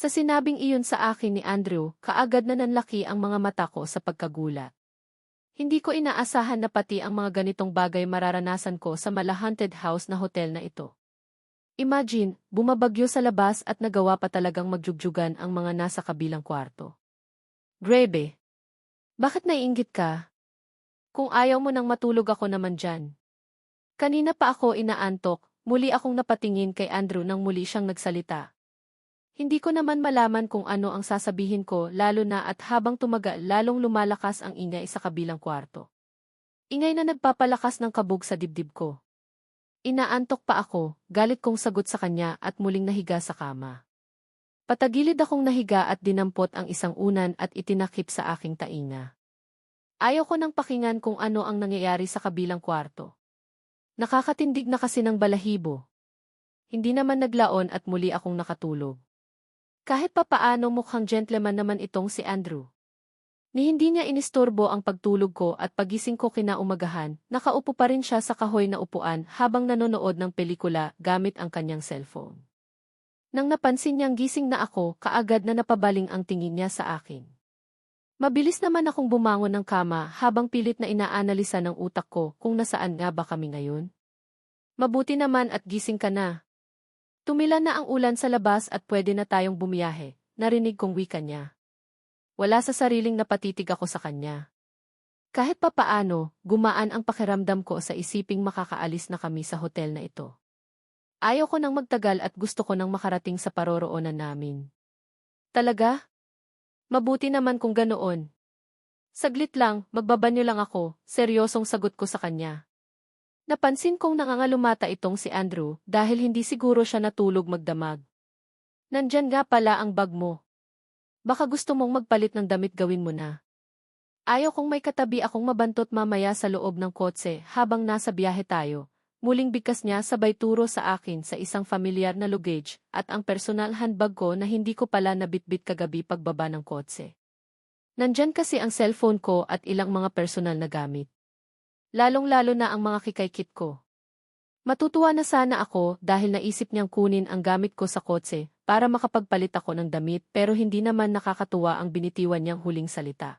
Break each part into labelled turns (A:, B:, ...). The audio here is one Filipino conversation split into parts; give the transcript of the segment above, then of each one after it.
A: Sa sinabing iyon sa akin ni Andrew, kaagad na nanlaki ang mga mata ko sa pagkagulat. Hindi ko inaasahan na pati ang mga ganitong bagay mararanasan ko sa mala-haunted house na hotel na ito. Imagine, bumabagyo sa labas at nagawa pa talagang magjugjugan ang mga nasa kabilang kwarto. Grabe! Bakit naiinggit ka? Kung ayaw mo nang matulog ako naman dyan. Kanina pa ako inaantok, muli akong napatingin kay Andrew nang muli siyang nagsalita. Hindi ko naman malaman kung ano ang sasabihin ko lalo na at habang tumagal lalong lumalakas ang ingay sa kabilang kwarto. Ingay na nagpapalakas ng kabog sa dibdib ko. Inaantok pa ako, galit kong sagot sa kanya at muling nahiga sa kama. Patagilid akong nahiga at dinampot ang isang unan at itinakip sa aking tainga. Ayaw ko nang pakinggan kung ano ang nangyayari sa kabilang kwarto. Nakakatindig na kasi ng balahibo. Hindi naman naglaon at muli akong nakatulog. Kahit papaano mukhang gentleman naman itong si Andrew. Ni hindi niya inistorbo ang pagtulog ko at pagising ko kinaumagahan, nakaupo pa rin siya sa kahoy na upuan habang nanonood ng pelikula gamit ang kanyang cellphone. Nang napansin niyang gising na ako, kaagad na napabaling ang tingin niya sa akin. Mabilis naman akong bumangon ng kama habang pilit na inaanalisa ng utak ko kung nasaan nga ba kami ngayon. Mabuti naman at gising ka na. Tumila na ang ulan sa labas at pwede na tayong bumiyahe, narinig kong wika niya. Wala sa sariling napatitig ako sa kanya. Kahit papaano, gumaan ang pakiramdam ko sa isiping makakaalis na kami sa hotel na ito. Ayaw ko nang magtagal at gusto ko nang makarating sa paroroonan namin. Talaga? Mabuti naman kung ganoon. Saglit lang, magbabanyo lang ako, seryosong sagot ko sa kanya. Napansin kong nangangalumata itong si Andrew dahil hindi siguro siya natulog magdamag. Nandyan nga pala ang bag mo. Baka gusto mong magpalit ng damit gawin mo na. Ayaw kong may katabi akong mabantot mamaya sa loob ng kotse habang nasa biyahe tayo. Muling bigkas niya sabay turo sa akin sa isang familiar na luggage at ang personal handbag ko na hindi ko pala nabitbit kagabi pagbaba ng kotse. Nandyan kasi ang cellphone ko at ilang mga personal na gamit. Lalong-lalo na ang mga kikaykit ko. Matutuwa na sana ako dahil naisip niyang kunin ang gamit ko sa kotse para makapagpalit ako ng damit pero hindi naman nakakatuwa ang binitiwan niyang huling salita.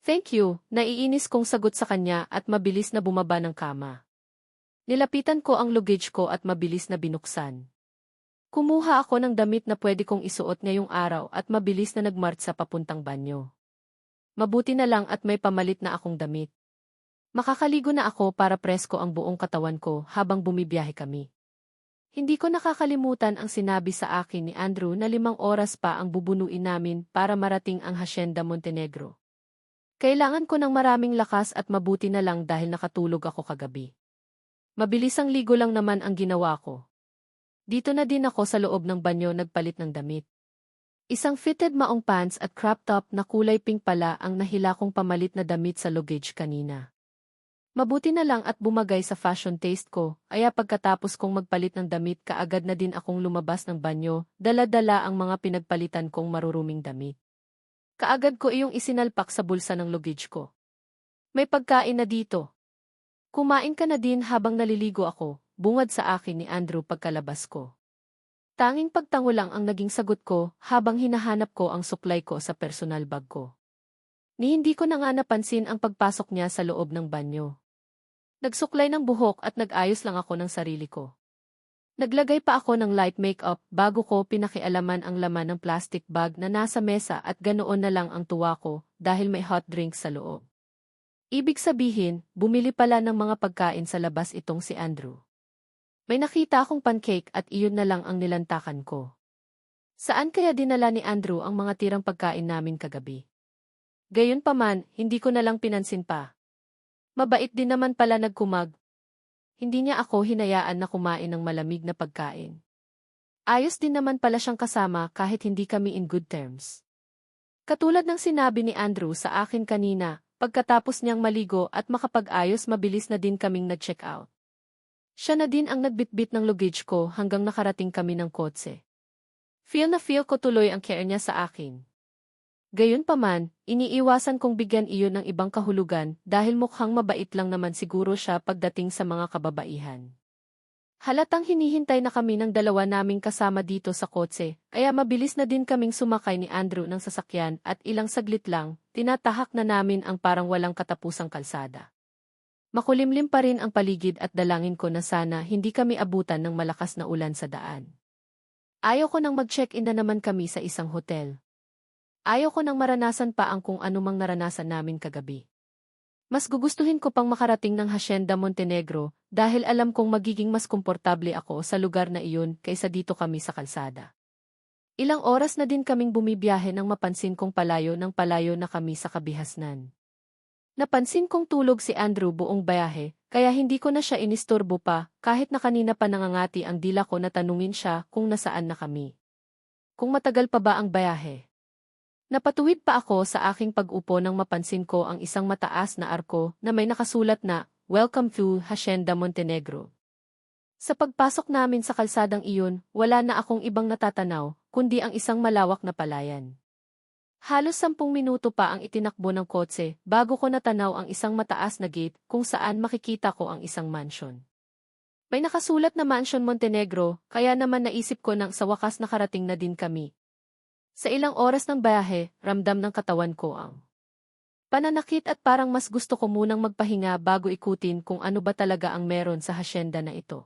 A: Thank you, naiinis kong sagot sa kanya at mabilis na bumaba ng kama. Nilapitan ko ang luggage ko at mabilis na binuksan. Kumuha ako ng damit na pwede kong isuot ngayong araw at mabilis na nagmartsa papuntang banyo. Mabuti na lang at may pamalit na akong damit. Makakaligo na ako para presko ang buong katawan ko habang bumibiyahe kami. Hindi ko nakakalimutan ang sinabi sa akin ni Andrew na 5 oras pa ang bubunuin namin para marating ang Hacienda Montenegro. Kailangan ko ng maraming lakas at mabuti na lang dahil nakatulog ako kagabi. Mabilisang ligo lang naman ang ginawa ko. Dito na din ako sa loob ng banyo nagpalit ng damit. Isang fitted maong pants at crop top na kulay pink pala ang nahila kong pamalit na damit sa luggage kanina. Mabuti na lang at bumagay sa fashion taste ko, kaya pagkatapos kong magpalit ng damit kaagad na din akong lumabas ng banyo, dala-dala ang mga pinagpalitan kong maruruming damit. Kaagad ko iyong isinalpak sa bulsa ng luggage ko. May pagkain na dito. Kumain ka na din habang naliligo ako, bungad sa akin ni Andrew pagkalabas ko. Tanging pagtango lang ang naging sagot ko habang hinahanap ko ang suklay ko sa personal bag ko. Ni hindi ko na nga napansin ang pagpasok niya sa loob ng banyo. Nagsuklay ng buhok at nag-ayos lang ako ng sarili ko. Naglagay pa ako ng light makeup bago ko pinakialaman ang laman ng plastic bag na nasa mesa at ganoon na lang ang tuwa ko dahil may hot drinks sa loob. Ibig sabihin, bumili pala ng mga pagkain sa labas itong si Andrew. May nakita akong pancake at iyon na lang ang nilantakan ko. Saan kaya dinala ni Andrew ang mga tirang pagkain namin kagabi? Gayunpaman, hindi ko na lang pinansin pa. Mabait din naman pala nagkumag. Hindi niya ako hinayaan na kumain ng malamig na pagkain. Ayos din naman pala siyang kasama kahit hindi kami in good terms. Katulad ng sinabi ni Andrew sa akin kanina, pagkatapos niyang maligo at makapag-ayos mabilis na din kaming nag-check out. Siya na din ang nagbitbit ng luggage ko hanggang nakarating kami ng kotse. Feel ko tuloy ang care niya sa akin. Gayunpaman, iniiwasan kong bigyan iyon ng ibang kahulugan dahil mukhang mabait lang naman siguro siya pagdating sa mga kababaihan. Halatang hinihintay na kami ng dalawa naming kasama dito sa kotse, kaya mabilis na din kaming sumakay ni Andrew ng sasakyan at ilang saglit lang, tinatahak na namin ang parang walang katapusang kalsada. Makulimlim pa rin ang paligid at dalangin ko na sana hindi kami abutan ng malakas na ulan sa daan. Ayaw ko nang mag-check-in na naman kami sa isang hotel. Ayaw ko nang maranasan pa ang kung anumang naranasan namin kagabi. Mas gugustuhin ko pang makarating ng Hacienda Montenegro dahil alam kong magiging mas komportable ako sa lugar na iyon kaysa dito kami sa kalsada. Ilang oras na din kaming bumibiyahe nang mapansin kong palayo na kami sa kabihasnan. Napansin kong tulog si Andrew buong biyahe, kaya hindi ko na siya inistorbo pa kahit na kanina pa nangangati ang dila ko na tanungin siya kung nasaan na kami. Kung matagal pa ba ang biyahe. Napatuwid pa ako sa aking pag-upo nang mapansin ko ang isang mataas na arko na may nakasulat na, "Welcome to Hacienda Montenegro." Sa pagpasok namin sa kalsadang iyon, wala na akong ibang natatanaw, kundi ang isang malawak na palayan. Halos 10 minuto pa ang itinakbo ng kotse bago ko natanaw ang isang mataas na gate kung saan makikita ko ang isang mansion. May nakasulat na Mansion Montenegro, kaya naman naisip ko nang sa wakas nakarating na din kami. Sa ilang oras ng biyahe, ramdam ng katawan ko ang pananakit at parang mas gusto ko munang magpahinga bago ikutin kung ano ba talaga ang meron sa hasyenda na ito.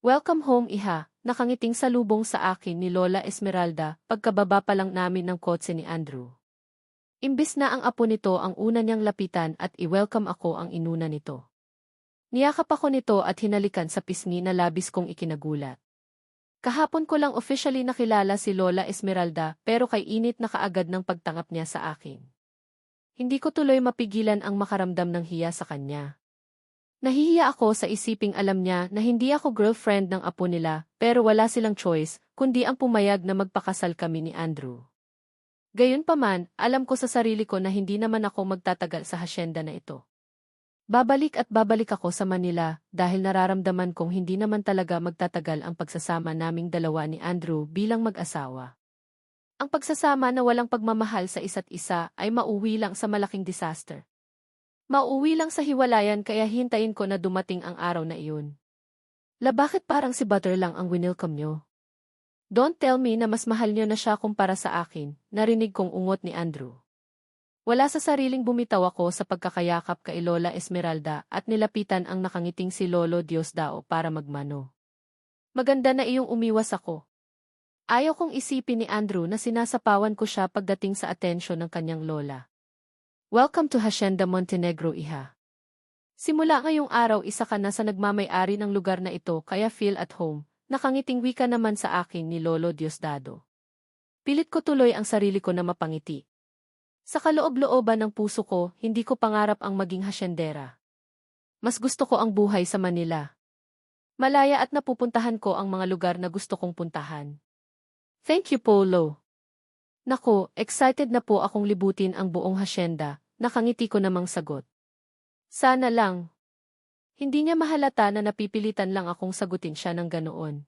A: "Welcome home, iha," nakangiting salubong sa akin ni Lola Esmeralda pagkababa pa lang namin ng kotse ni Andrew. Imbis na ang apo nito ang una niyang lapitan at i-welcome ako ang inuna nito. Niyakap ako nito at hinalikan sa pisngi na labis kong ikinagulat. Kahapon ko lang officially nakilala si Lola Esmeralda pero kay init na kaagad ng pagtanggap niya sa akin. Hindi ko tuloy mapigilan ang makaramdam ng hiya sa kanya. Nahihiya ako sa isiping alam niya na hindi ako girlfriend ng apo nila pero wala silang choice kundi ang pumayag na magpakasal kami ni Andrew. Gayunpaman, alam ko sa sarili ko na hindi naman ako magtatagal sa hasyenda na ito. Babalik at babalik ako sa Manila dahil nararamdaman kong hindi naman talaga magtatagal ang pagsasama naming dalawa ni Andrew bilang mag-asawa. Ang pagsasama na walang pagmamahal sa isa't isa ay mauwi lang sa malaking disaster. Mauwi lang sa hiwalayan kaya hintayin ko na dumating ang araw na iyon. Bakit parang si Butter lang ang winelcome nyo? Don't tell me na mas mahal nyo na siya kumpara sa akin, narinig kong ungot ni Andrew. Wala sa sariling bumitaw ako sa pagkakayakap kay Lola Esmeralda at nilapitan ang nakangiting si Lolo Diosdado para magmano. Maganda na iyong umiwas ako. Ayaw kong isipin ni Andrew na sinasapawan ko siya pagdating sa atensyon ng kanyang lola. "Welcome to Hacienda Montenegro, iha. Simula ngayong araw isa ka na sa nagmamay-ari ng lugar na ito kaya feel at home," nakangiting wika naman sa akin ni Lolo Diosdado. Pilit ko tuloy ang sarili ko na mapangiti. Sa kaloob-looban ng puso ko, hindi ko pangarap ang maging hasyendera. Mas gusto ko ang buhay sa Manila. Malaya at napupuntahan ko ang mga lugar na gusto kong puntahan. "Thank you, Polo." Nako, excited na po akong libutin ang buong hasyenda, nakangiti ko namang sagot. Sana lang. Hindi niya mahalata na napipilitan lang akong sagutin siya ng ganoon.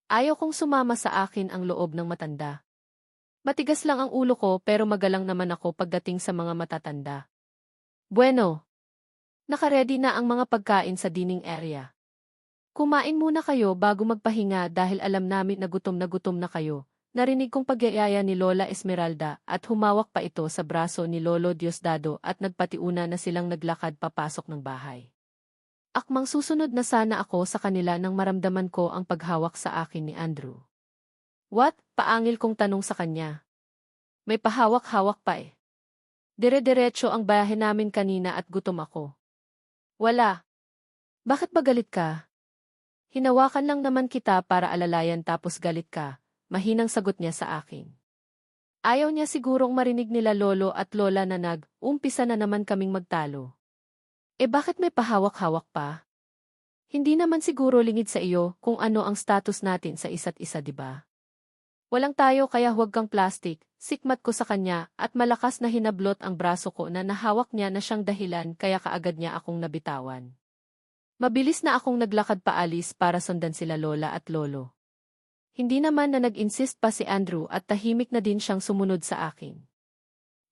A: Ayaw kong sumama sa akin ang loob ng matanda. Matigas lang ang ulo ko pero magalang naman ako pagdating sa mga matatanda. "Bueno. Nakaredy na ang mga pagkain sa dining area. Kumain muna kayo bago magpahinga dahil alam namin na gutom na kayo," narinig kong pagyayaya ni Lola Esmeralda at humawak pa ito sa braso ni Lolo Diosdado at nagpatiuna na silang naglakad papasok ng bahay. Akmang susunod na sana ako sa kanila nang maramdaman ko ang paghawak sa akin ni Andrew. "What?" paangil kong tanong sa kanya. May pahawak-hawak pa eh. Dire-diretso ang biyahe namin kanina at gutom ako. "Wala. Bakit ba galit ka?" "Hinawakan lang naman kita para alalayan tapos galit ka," mahinang sagot niya sa akin. Ayaw niya sigurong marinig nila lolo at lola na umpisa na naman kaming magtalo. Bakit may pahawak-hawak pa? Hindi naman siguro lingid sa iyo kung ano ang status natin sa isa't isa, di ba? Walang tayo kaya huwag kang plastic, sikmat ko sa kanya at malakas na hinablot ang braso ko na nahawak niya na siyang dahilan kaya kaagad niya akong nabitawan. Mabilis na akong naglakad paalis para sundan sila lola at lolo. Hindi naman na nag-insist pa si Andrew at tahimik na din siyang sumunod sa akin.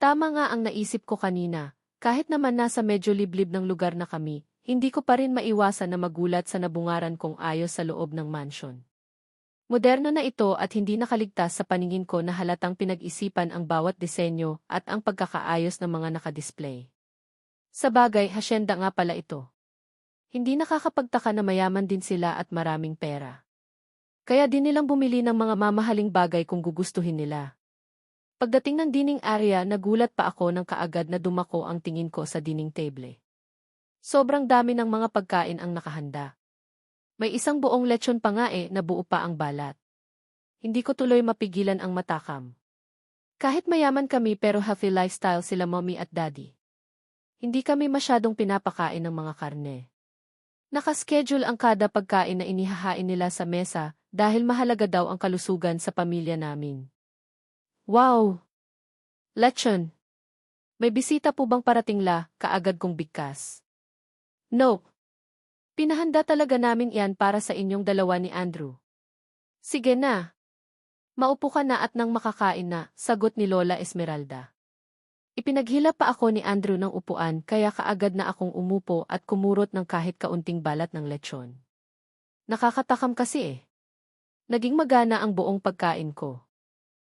A: Tama nga ang naisip ko kanina, kahit naman nasa medyo liblib ng lugar na kami, hindi ko pa rin maiwasan na magulat sa nabungaran kong ayos sa loob ng mansion. Moderno na ito at hindi nakaligtas sa paningin ko na halatang pinag-isipan ang bawat disenyo at ang pagkakaayos ng mga nakadisplay. Sa bagay, hasyenda nga pala ito. Hindi nakakapagtaka na mayaman din sila at maraming pera. Kaya din nilang bumili ng mga mamahaling bagay kung gugustuhin nila. Pagdating ng dining area, nagulat pa ako ng kaagad na dumako ang tingin ko sa dining table. Sobrang dami ng mga pagkain ang nakahanda. May isang buong lechon pa nga na buo pa ang balat. Hindi ko tuloy mapigilan ang matakam. Kahit mayaman kami pero healthy lifestyle sila mommy at daddy. Hindi kami masyadong pinapakain ng mga karne. Nakaschedule ang kada pagkain na inihahain nila sa mesa dahil mahalaga daw ang kalusugan sa pamilya namin. Wow! Lechon! May bisita po bang parating kaagad kong bigkas? Nope. Pinahanda talaga namin iyan para sa inyong dalawa ni Andrew. Sige na. Maupo ka na at nang makakain na, sagot ni Lola Esmeralda. Ipinaghila pa ako ni Andrew ng upuan kaya kaagad na akong umupo at kumurot ng kahit kaunting balat ng lechon. Nakakatakam kasi Naging magana ang buong pagkain ko.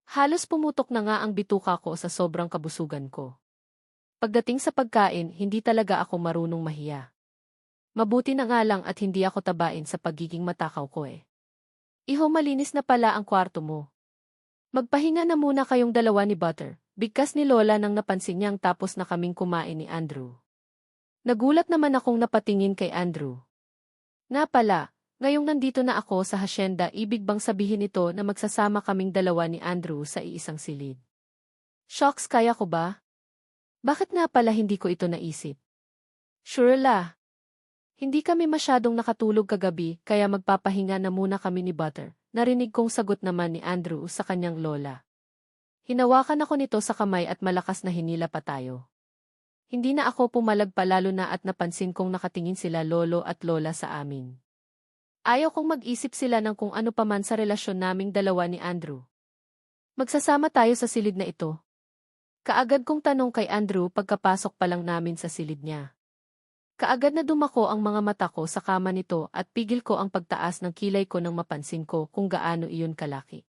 A: Halos pumutok na nga ang bituka ko sa sobrang kabusugan ko. Pagdating sa pagkain, hindi talaga ako marunong mahiya. Mabuti na nga lang at hindi ako tabain sa pagiging matakaw ko Iho, malinis na pala ang kwarto mo. Magpahinga na muna kayong dalawa ni Butter, bigkas ni Lola nang napansin niyang tapos na kaming kumain ni Andrew. Nagulat naman akong napatingin kay Andrew. Nga pala, ngayong nandito na ako sa hasyenda, ibig bang sabihin ito na magsasama kaming dalawa ni Andrew sa iisang silid? Shocks, kaya ko ba? Bakit nga pala hindi ko ito naisip? Sure la. Hindi kami masyadong nakatulog kagabi kaya magpapahinga na muna kami ni Butter. Narinig kong sagot naman ni Andrew sa kanyang lola. Hinawakan ako nito sa kamay at malakas na hinila pa tayo. Hindi na ako pumalag pa lalo na at napansin kong nakatingin sila lolo at lola sa amin. Ayaw kong mag-isip sila ng kung ano paman sa relasyon naming dalawa ni Andrew. Magsasama tayo sa silid na ito. Kaagad kong tanong kay Andrew pagkapasok pa lang namin sa silid niya. Kaagad na dumako ang mga mata ko sa kama nito at pigil ko ang pagtaas ng kilay ko nang mapansin ko kung gaano iyon kalaki.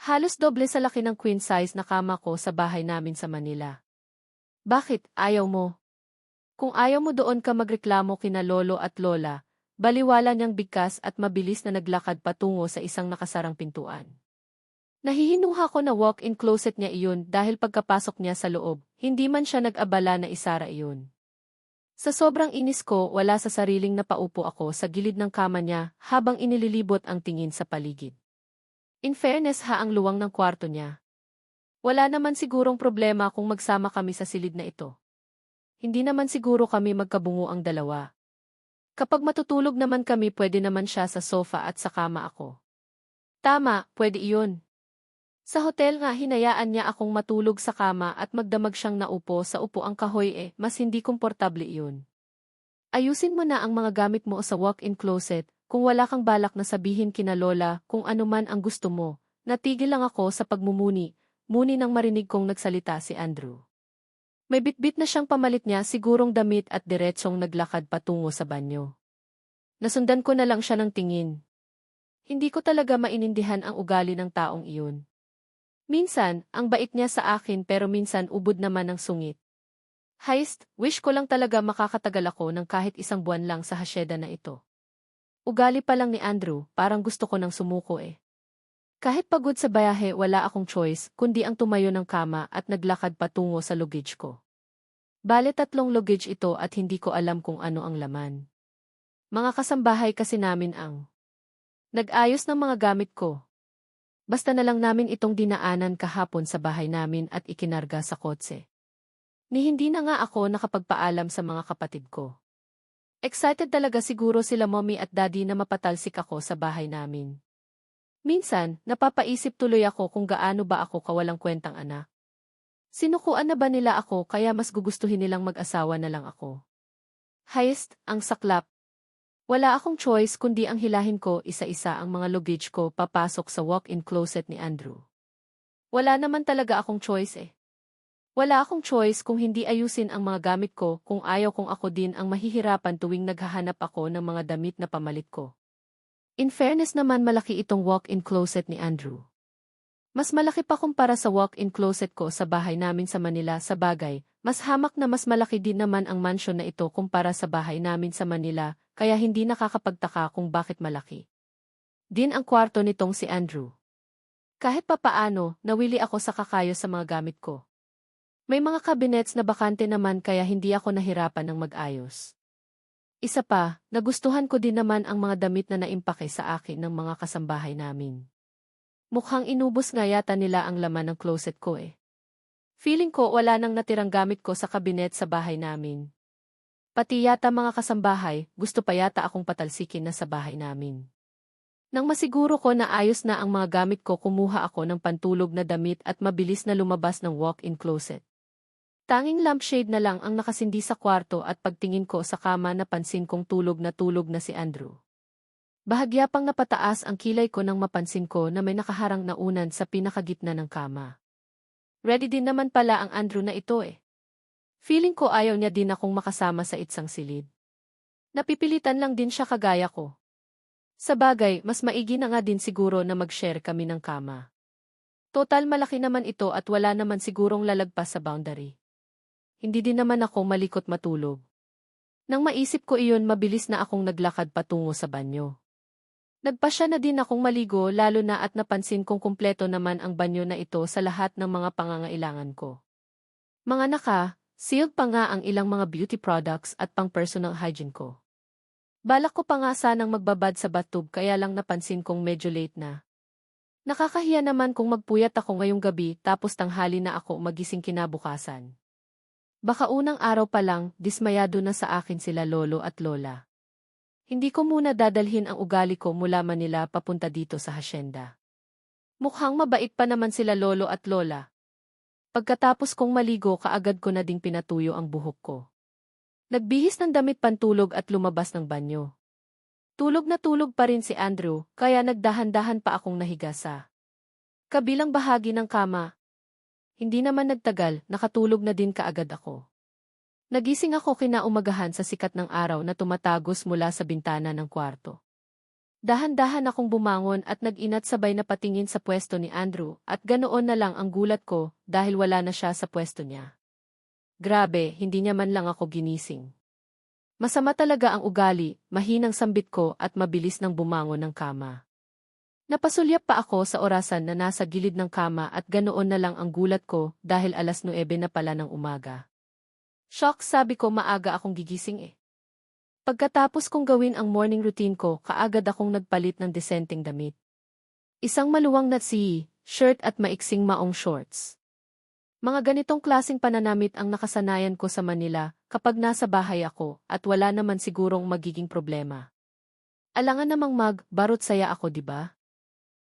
A: Halos doble sa laki ng queen size na kama ko sa bahay namin sa Manila. Bakit, ayaw mo? Kung ayaw mo doon ka magreklamo kina lolo at lola, baliwala niyang bigkas at mabilis na naglakad patungo sa isang nakasarang pintuan. Nahihinuha ko na walk-in closet niya iyon dahil pagkapasok niya sa loob, hindi man siya nag-abala na isara iyon. Sa sobrang inis ko, wala sa sariling napaupo ako sa gilid ng kama niya habang inililibot ang tingin sa paligid. In fairness ang luwang ng kwarto niya. Wala naman sigurong problema kung magsama kami sa silid na ito. Hindi naman siguro kami magkabungo ang dalawa. Kapag matutulog naman kami, pwede naman siya sa sofa at sa kama ako. Tama, pwede iyon. Sa hotel nga hinayaan niya akong matulog sa kama at magdamag siyang naupo sa upuang kahoy mas hindi komportable iyon. Ayusin mo na ang mga gamit mo sa walk-in closet kung wala kang balak na sabihin kina lola kung ano man ang gusto mo. Natigil lang ako sa pagmumuni nang marinig kong nagsalita si Andrew. May bitbit na siyang pamalit niya sigurong damit at diretsong naglakad patungo sa banyo. Nasundan ko na lang siya ng tingin. Hindi ko talaga mainindihan ang ugali ng taong iyon. Minsan, ang bait niya sa akin pero minsan ubod naman ng sungit. Heist, wish ko lang talaga makakatagal ako ng kahit isang buwan lang sa hasyenda na ito. Ugali pa lang ni Andrew, parang gusto ko nang sumuko Kahit pagod sa bayahe, wala akong choice kundi ang tumayo ng kama at naglakad patungo sa luggage ko. Bale 3 luggage ito at hindi ko alam kung ano ang laman. Mga kasambahay kasi namin ang nag-ayos ng mga gamit ko. Basta na lang namin itong dinaanan kahapon sa bahay namin at ikinarga sa kotse. Ni hindi na nga ako nakapagpaalam sa mga kapatid ko. Excited talaga siguro sila mommy at daddy na mapatalsik ako sa bahay namin. Minsan, napapaisip tuloy ako kung gaano ba ako kawalang kwentang anak. Sinukuan na ba nila ako kaya mas gugustuhin nilang mag-asawa na lang ako? Heist, ang saklap. Wala akong choice kundi ang hilahin ko isa-isa ang mga luggage ko papasok sa walk-in closet ni Andrew. Wala naman talaga akong choice Wala akong choice kung hindi ayusin ang mga gamit ko kung ayaw kong ako din ang mahihirapan tuwing naghahanap ako ng mga damit na pamalit ko. In fairness naman malaki itong walk-in closet ni Andrew. Mas malaki pa kumpara sa walk-in closet ko sa bahay namin sa Manila sa bagay, mas hamak na mas malaki din naman ang mansion na ito kumpara sa bahay namin sa Manila, kaya hindi nakakapagtaka kung bakit malaki din ang kwarto nitong si Andrew. Kahit papaano, nawili ako sa kakayos sa mga gamit ko. May mga cabinets na bakante naman kaya hindi ako nahirapan ng mag-ayos. Isa pa, nagustuhan ko din naman ang mga damit na naimpake sa akin ng mga kasambahay namin. Mukhang inubos nga yata nila ang laman ng closet ko eh. Feeling ko wala nang natirang gamit ko sa kabinet sa bahay namin. Pati yata mga kasambahay, gusto pa yata akong patalsikin na sa bahay namin. Nang masiguro ko na ayos na ang mga gamit ko, kumuha ako ng pantulog na damit at mabilis na lumabas ng walk-in closet. Tanging lampshade na lang ang nakasindi sa kwarto at pagtingin ko sa kama napansin kong tulog na si Andrew. Bahagya pang napataas ang kilay ko nang mapansin ko na may nakaharang na unan sa pinakagitna ng kama. Ready din naman pala ang Andrew na ito eh. Feeling ko ayaw niya din akong makasama sa itsang silid. Napipilitan lang din siya kagaya ko. Sa bagay, mas maigi na nga din siguro na mag-share kami ng kama. Total malaki naman ito at wala naman sigurong lalagpas sa boundary. Hindi din naman ako malikot matulog. Nang maisip ko iyon, mabilis na akong naglakad patungo sa banyo. Nagpasya na din akong maligo lalo na at napansin kong kumpleto naman ang banyo na ito sa lahat ng mga pangangailangan ko. Mga sealed pa nga ang ilang mga beauty products at pang-personal hygiene ko. Balak ko pa nga sanang magbabad sa bathtub kaya lang napansin kong medyo late na. Nakakahiya naman kung magpuyat ako ngayong gabi tapos tanghali na ako magising kinabukasan. Baka unang araw pa lang, dismayado na sa akin sila lolo at lola. Hindi ko muna dadalhin ang ugali ko mula Manila papunta dito sa hasyenda. Mukhang mabait pa naman sila lolo at lola. Pagkatapos kong maligo, kaagad ko na ding pinatuyo ang buhok ko. Nagbihis ng damit pantulog at lumabas ng banyo. Tulog na tulog pa rin si Andrew, kaya nagdahan-dahan pa akong nahiga sa kabilang bahagi ng kama. Hindi naman nagtagal, nakatulog na din kaagad ako. Nagising ako kinaumagahan sa sikat ng araw na tumatagos mula sa bintana ng kwarto. Dahan-dahan akong bumangon at nag-inat sabay na patingin sa pwesto ni Andrew at ganoon na lang ang gulat ko dahil wala na siya sa pwesto niya. Grabe, hindi niya man lang ako ginising. Masama talaga ang ugali, mahinang sambit ko at mabilis nang bumangon ng kama. Napasulyap pa ako sa orasan na nasa gilid ng kama at ganoon na lang ang gulat ko dahil 9:00 na pala ng umaga. Shock, sabi ko maaga akong gigising eh. Pagkatapos kong gawin ang morning routine ko, kaagad akong nagpalit ng disenteng damit. Isang maluwang na shirt at maiksing maong shorts. Mga ganitong klaseng pananamit ang nakasanayan ko sa Manila kapag nasa bahay ako at wala naman sigurong magiging problema. Alangan namang barot saya ako, di ba?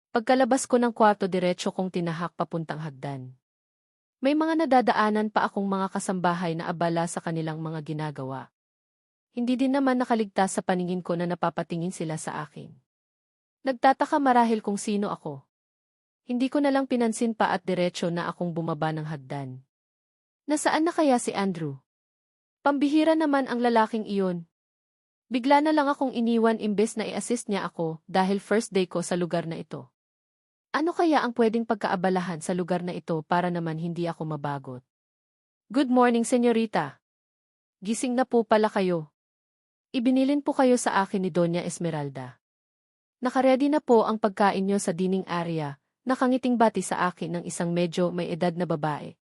A: Pagkalabas ko ng kwarto, diretso kong tinahak papuntang hagdan. May mga nadadaanan pa akong mga kasambahay na abala sa kanilang mga ginagawa. Hindi din naman nakaligtas sa paningin ko na napapatingin sila sa akin. Nagtataka marahil kung sino ako. Hindi ko na lang pinansin pa at diretso na akong bumaba ng hagdan. Nasaan na kaya si Andrew? Pambihira naman ang lalaking iyon. Bigla na lang akong iniwan imbes na i-assist niya ako dahil first day ko sa lugar na ito. Ano kaya ang pwedeng pagkaabalahan sa lugar na ito para naman hindi ako mabagot? Good morning, senyorita. Gising na po pala kayo. Ibinilin po kayo sa akin ni Doña Esmeralda. Nakaredy na po ang pagkain nyo sa dining area, nakangiting bati sa akin ng isang medyo may edad na babae.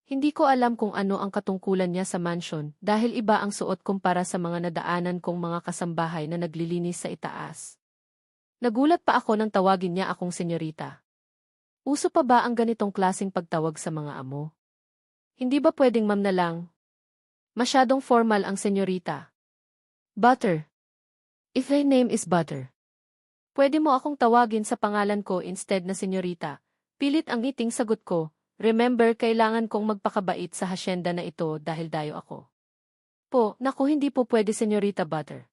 A: Hindi ko alam kung ano ang katungkulan niya sa mansion dahil iba ang suot kumpara sa mga nadaanan kong mga kasambahay na naglilinis sa itaas. Nagulat pa ako nang tawagin niya akong senyorita. Uso pa ba ang ganitong klaseng pagtawag sa mga amo? Hindi ba pwedeng ma'am na lang? Masyadong formal ang senyorita. Butter. If her name is Butter. Pwede mo akong tawagin sa pangalan ko instead na senyorita. Pilit ang ngiting sagot ko. Remember, kailangan kong magpakabait sa hasyenda na ito dahil dayo ako. Naku, hindi po pwede senyorita Butter.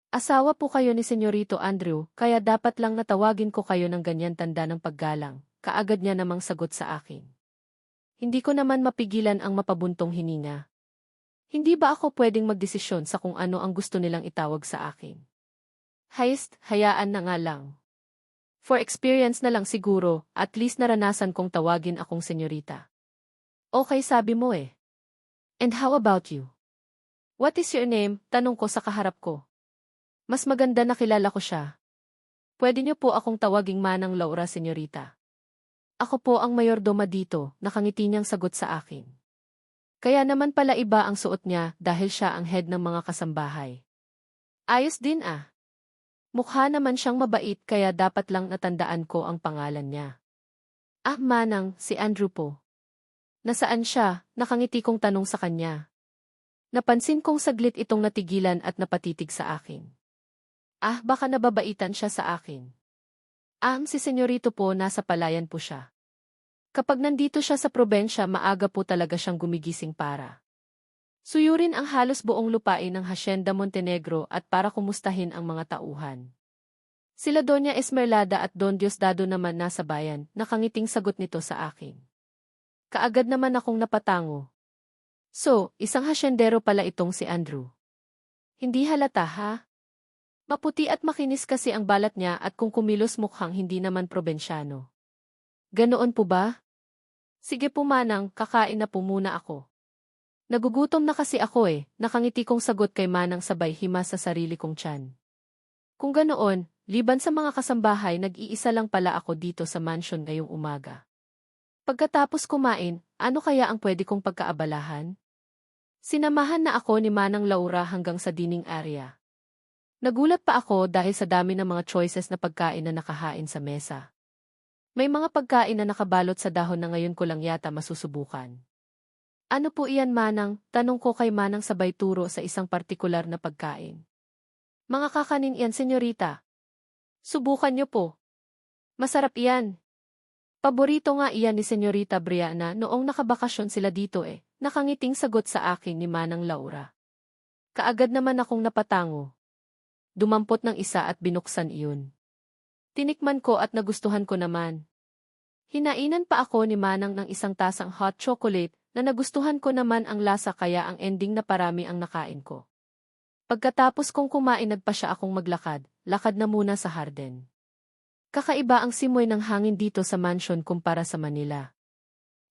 A: Asawa po kayo ni Senyorito Andrew, kaya dapat lang natawagin ko kayo ng ganyan tanda ng paggalang, kaagad niya namang sagot sa akin. Hindi ko naman mapigilan ang mapabuntong hininga. Hindi ba ako pwedeng magdesisyon sa kung ano ang gusto nilang itawag sa akin? Hayaan na nga lang. For experience na lang siguro, at least naranasan kong tawagin akong senyorita. Okay, sabi mo eh. And how about you? What is your name? Tanong ko sa kaharap ko. Mas maganda na kilala ko siya. Pwede niyo po akong tawaging Manang Laura, senyorita. Ako po ang mayordoma dito, nakangiti niyang sagot sa akin. Kaya naman pala iba ang suot niya dahil siya ang head ng mga kasambahay. Ayos din ah. Mukha naman siyang mabait kaya dapat lang natandaan ko ang pangalan niya. Ah, Manang, si Andrew po. Nasaan siya? Nakangiti kong tanong sa kanya. Napansin kong saglit itong natigilan at napatitig sa akin. Ah, baka nababaitan siya sa akin. Si senyorito po nasa palayan po siya. Kapag nandito siya sa probensya, maaga po talaga siyang gumigising para suyurin ang halos buong lupain ng Hacienda Montenegro at para kumustahin ang mga tauhan. Sila Doña Esmeralda at Don Diosdado naman nasa bayan, nakangiting sagot nito sa akin. Kaagad naman akong napatango. So, isang hasyendero pala itong si Andrew. Hindi halata ha? Maputi at makinis kasi ang balat niya at kung kumilos mukhang hindi naman probinsyano. Ganoon po ba? Sige po Manang, kakain na po muna ako. Nagugutom na kasi ako eh, nakangiti kong sagot kay Manang sabay himas sa sarili kong tiyan. Kung ganoon, liban sa mga kasambahay nag-iisa lang pala ako dito sa mansion ngayong umaga. Pagkatapos kumain, ano kaya ang pwede kong pagkaabalahan? Sinamahan na ako ni Manang Laura hanggang sa dining area. Nagulat pa ako dahil sa dami ng mga choices na pagkain na nakahain sa mesa. May mga pagkain na nakabalot sa dahon na ngayon ko lang yata masusubukan. Ano po iyan Manang? Tanong ko kay Manang sabay turo sa isang partikular na pagkain. Mga kakanin iyan, senyorita. Subukan niyo po. Masarap iyan. Paborito nga iyan ni Senyorita Brianna noong nakabakasyon sila dito eh. Nakangiting sagot sa akin ni Manang Laura. Kaagad naman akong napatango. Dumampot ng isa at binuksan iyon. Tinikman ko at nagustuhan ko naman. Hinainan pa ako ni Manang ng isang tasang hot chocolate na nagustuhan ko naman ang lasa kaya ang ending na parami ang nakain ko. Pagkatapos kong kumain nagpa siya akong maglakad, lakad na muna sa harden. Kakaiba ang simoy ng hangin dito sa mansion kumpara sa Manila.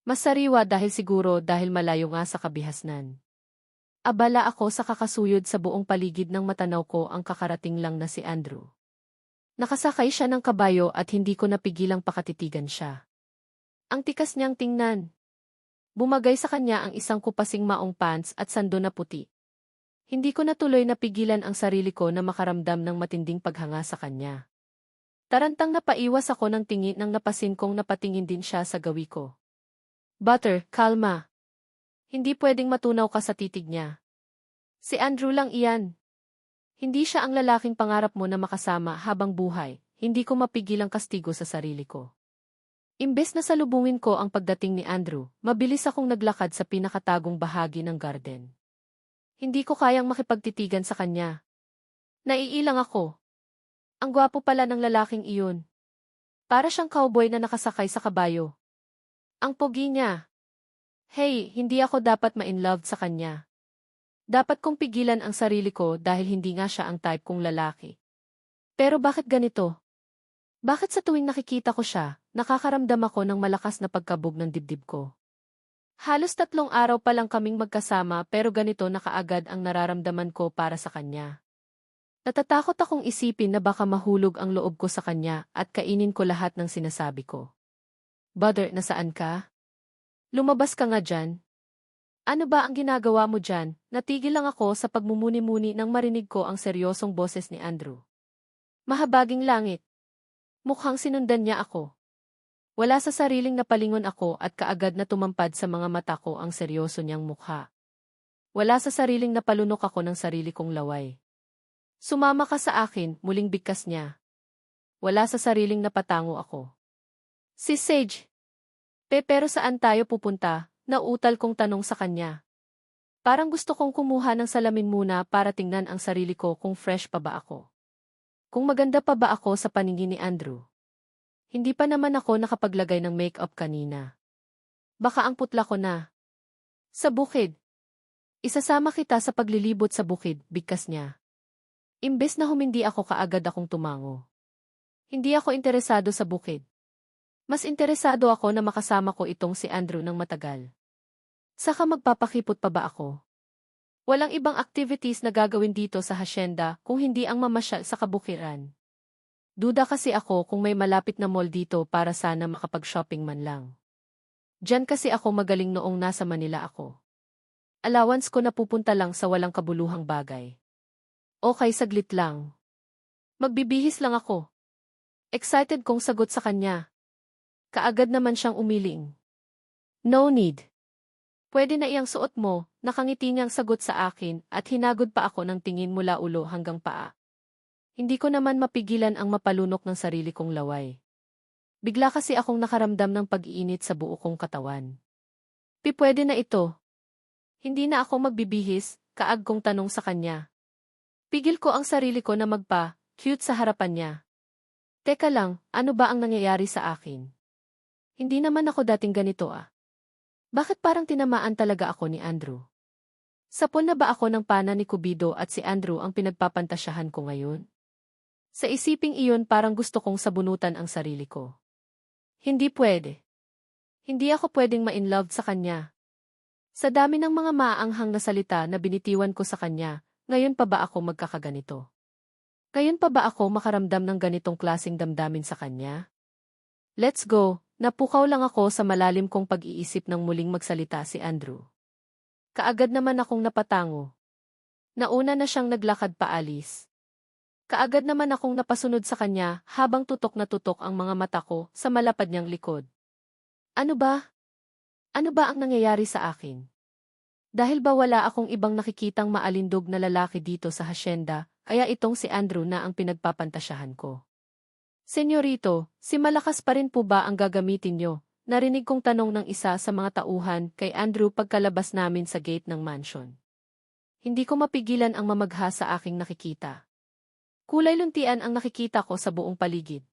A: Mas sariwa dahil malayo nga sa kabihasnan. Abala ako sa kakasuyod sa buong paligid ng matanaw ko ang kakarating lang na si Andrew. Nakasakay siya ng kabayo at hindi ko napigilang pakatitigan siya. Ang tikas niyang tingnan. Bumagay sa kanya ang isang kupasing maong pants at sando na puti. Hindi ko natuloy napigilan ang sarili ko na makaramdam ng matinding paghanga sa kanya. Tarantang napaiwas ako ng tingin nang napasin kong napatingin din siya sa gawi ko. Butter, kalma. Hindi pwedeng matunaw ka sa titig niya. Si Andrew lang iyan. Hindi siya ang lalaking pangarap mo na makasama habang buhay, hindi ko mapigilang kastigo sa sarili ko. Imbes na salubungin ko ang pagdating ni Andrew, mabilis akong naglakad sa pinakatagong bahagi ng garden. Hindi ko kayang makipagtitigan sa kanya. Naiilang ako. Ang gwapo pala ng lalaking iyon. Para siyang cowboy na nakasakay sa kabayo. Ang pogi niya. Hey, hindi ako dapat ma-inlove sa kanya. Dapat kong pigilan ang sarili ko dahil hindi nga siya ang type kong lalaki. Pero bakit ganito? Bakit sa tuwing nakikita ko siya, nakakaramdam ako ng malakas na pagkabog ng dibdib ko? Halos 3 araw pa lang kaming magkasama pero ganito na kaagad ang nararamdaman ko para sa kanya. Natatakot akong isipin na baka mahulog ang loob ko sa kanya at kainin ko lahat ng sinasabi ko. Butter, nasaan ka? Lumabas ka nga dyan. Ano ba ang ginagawa mo dyan? Natigil lang ako sa pagmumuni-muni nang marinig ko ang seryosong boses ni Andrew. Mahabaging langit. Mukhang sinundan niya ako. Wala sa sariling napalingon ako at kaagad na tumampad sa mga mata ko ang seryoso niyang mukha. Wala sa sariling napalunok ako ng sarili kong laway. Sumama ka sa akin, muling bigkas niya. Wala sa sariling napatango ako. Si Sage. Pero saan tayo pupunta? Nauutal kong tanong sa kanya. Parang gusto kong kumuha ng salamin muna para tingnan ang sarili ko kung fresh pa ba ako. Kung maganda pa ba ako sa paningin ni Andrew. Hindi pa naman ako nakapaglagay ng makeup kanina. Baka ang putla ko na. Sa bukid. Isasama kita sa paglilibot sa bukid, bigkas niya. Imbes na humindi ako kaagad akong tumango. Hindi ako interesado sa bukid. Mas interesado ako na makasama ko itong si Andrew ng matagal. Saka magpapakipot pa ba ako? Walang ibang activities na gagawin dito sa hasyenda kung hindi ang mamasyal sa kabukiran. Duda kasi ako kung may malapit na mall dito para sana makapag-shopping man lang. Diyan kasi ako magaling noong nasa Manila ako. Allowance ko napupunta lang sa walang kabuluhang bagay. Okay, saglit lang. Magbibihis lang ako. Excited kong sagot sa kanya. Kaagad naman siyang umiling. No need. Pwede na iyang suot mo, nakangiti niyang sagot sa akin at hinagod pa ako ng tingin mula ulo hanggang paa. Hindi ko naman mapigilan ang mapalunok ng sarili kong laway. Bigla kasi akong nakaramdam ng pag-iinit sa buo kong katawan. Pwede na ito. Hindi na ako magbibihis, kaag kong tanong sa kanya. Pigil ko ang sarili ko na magpa-cute sa harapan niya. Teka lang, ano ba ang nangyayari sa akin? Hindi naman ako dating ganito ah. Bakit parang tinamaan talaga ako ni Andrew? Sapol na ba ako ng pana ni Cupido at si Andrew ang pinagpapantasyahan ko ngayon? Sa isiping iyon parang gusto kong sabunutan ang sarili ko. Hindi pwede. Hindi ako pwedeng ma-inlove sa kanya. Sa dami ng mga maaanghang na salita na binitiwan ko sa kanya, ngayon pa ba ako magkakaganito? Ngayon pa ba ako makaramdam ng ganitong klaseng damdamin sa kanya? Let's go, napukaw lang ako sa malalim kong pag-iisip nang muling magsalita si Andrew. Kaagad naman akong napatango. Nauna na siyang naglakad paalis. Kaagad naman akong napasunod sa kanya habang tutok na tutok ang mga mata ko sa malapad niyang likod. Ano ba? Ano ba ang nangyayari sa akin? Dahil ba wala akong ibang nakikitang maalindog na lalaki dito sa hasyenda, kaya itong si Andrew na ang pinagpapantasyahan ko. Senyorito, si malakas pa rin po ba ang gagamitin niyo? Narinig kong tanong ng isa sa mga tauhan kay Andrew pagkalabas namin sa gate ng mansion. Hindi ko mapigilan ang mamagha sa aking nakikita. Kulay luntian ang nakikita ko sa buong paligid.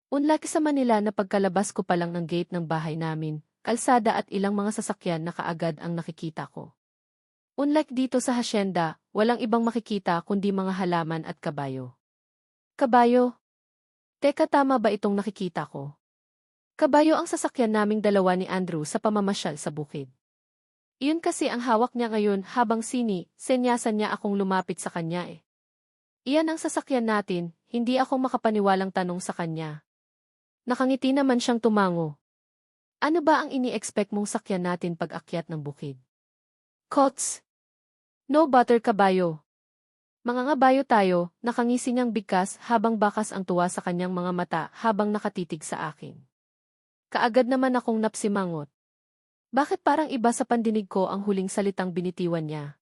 A: Unlike sa Manila na pagkalabas ko pa lang ng gate ng bahay namin, kalsada at ilang mga sasakyan na kaagad ang nakikita ko. Unlike dito sa hasyenda, walang ibang makikita kundi mga halaman at kabayo. Kabayo? Teka, tama ba itong nakikita ko? Kabayo ang sasakyan naming dalawa ni Andrew sa pamamasyal sa bukid. Iyon kasi ang hawak niya ngayon habang senyasan niya akong lumapit sa kanya eh. Iyan ang sasakyan natin, hindi ako makapaniwalang tanong sa kanya. Nakangiti naman siyang tumango. Ano ba ang ini-expect mong sakyan natin pag akyat ng bukid? Cots. No butter kabayo. Mangangabayo tayo, nakangisi niyang bigkas habang bakas ang tuwa sa kanyang mga mata habang nakatitig sa akin. Kaagad naman akong napsimangot. Bakit parang iba sa pandinig ko ang huling salitang binitiwan niya?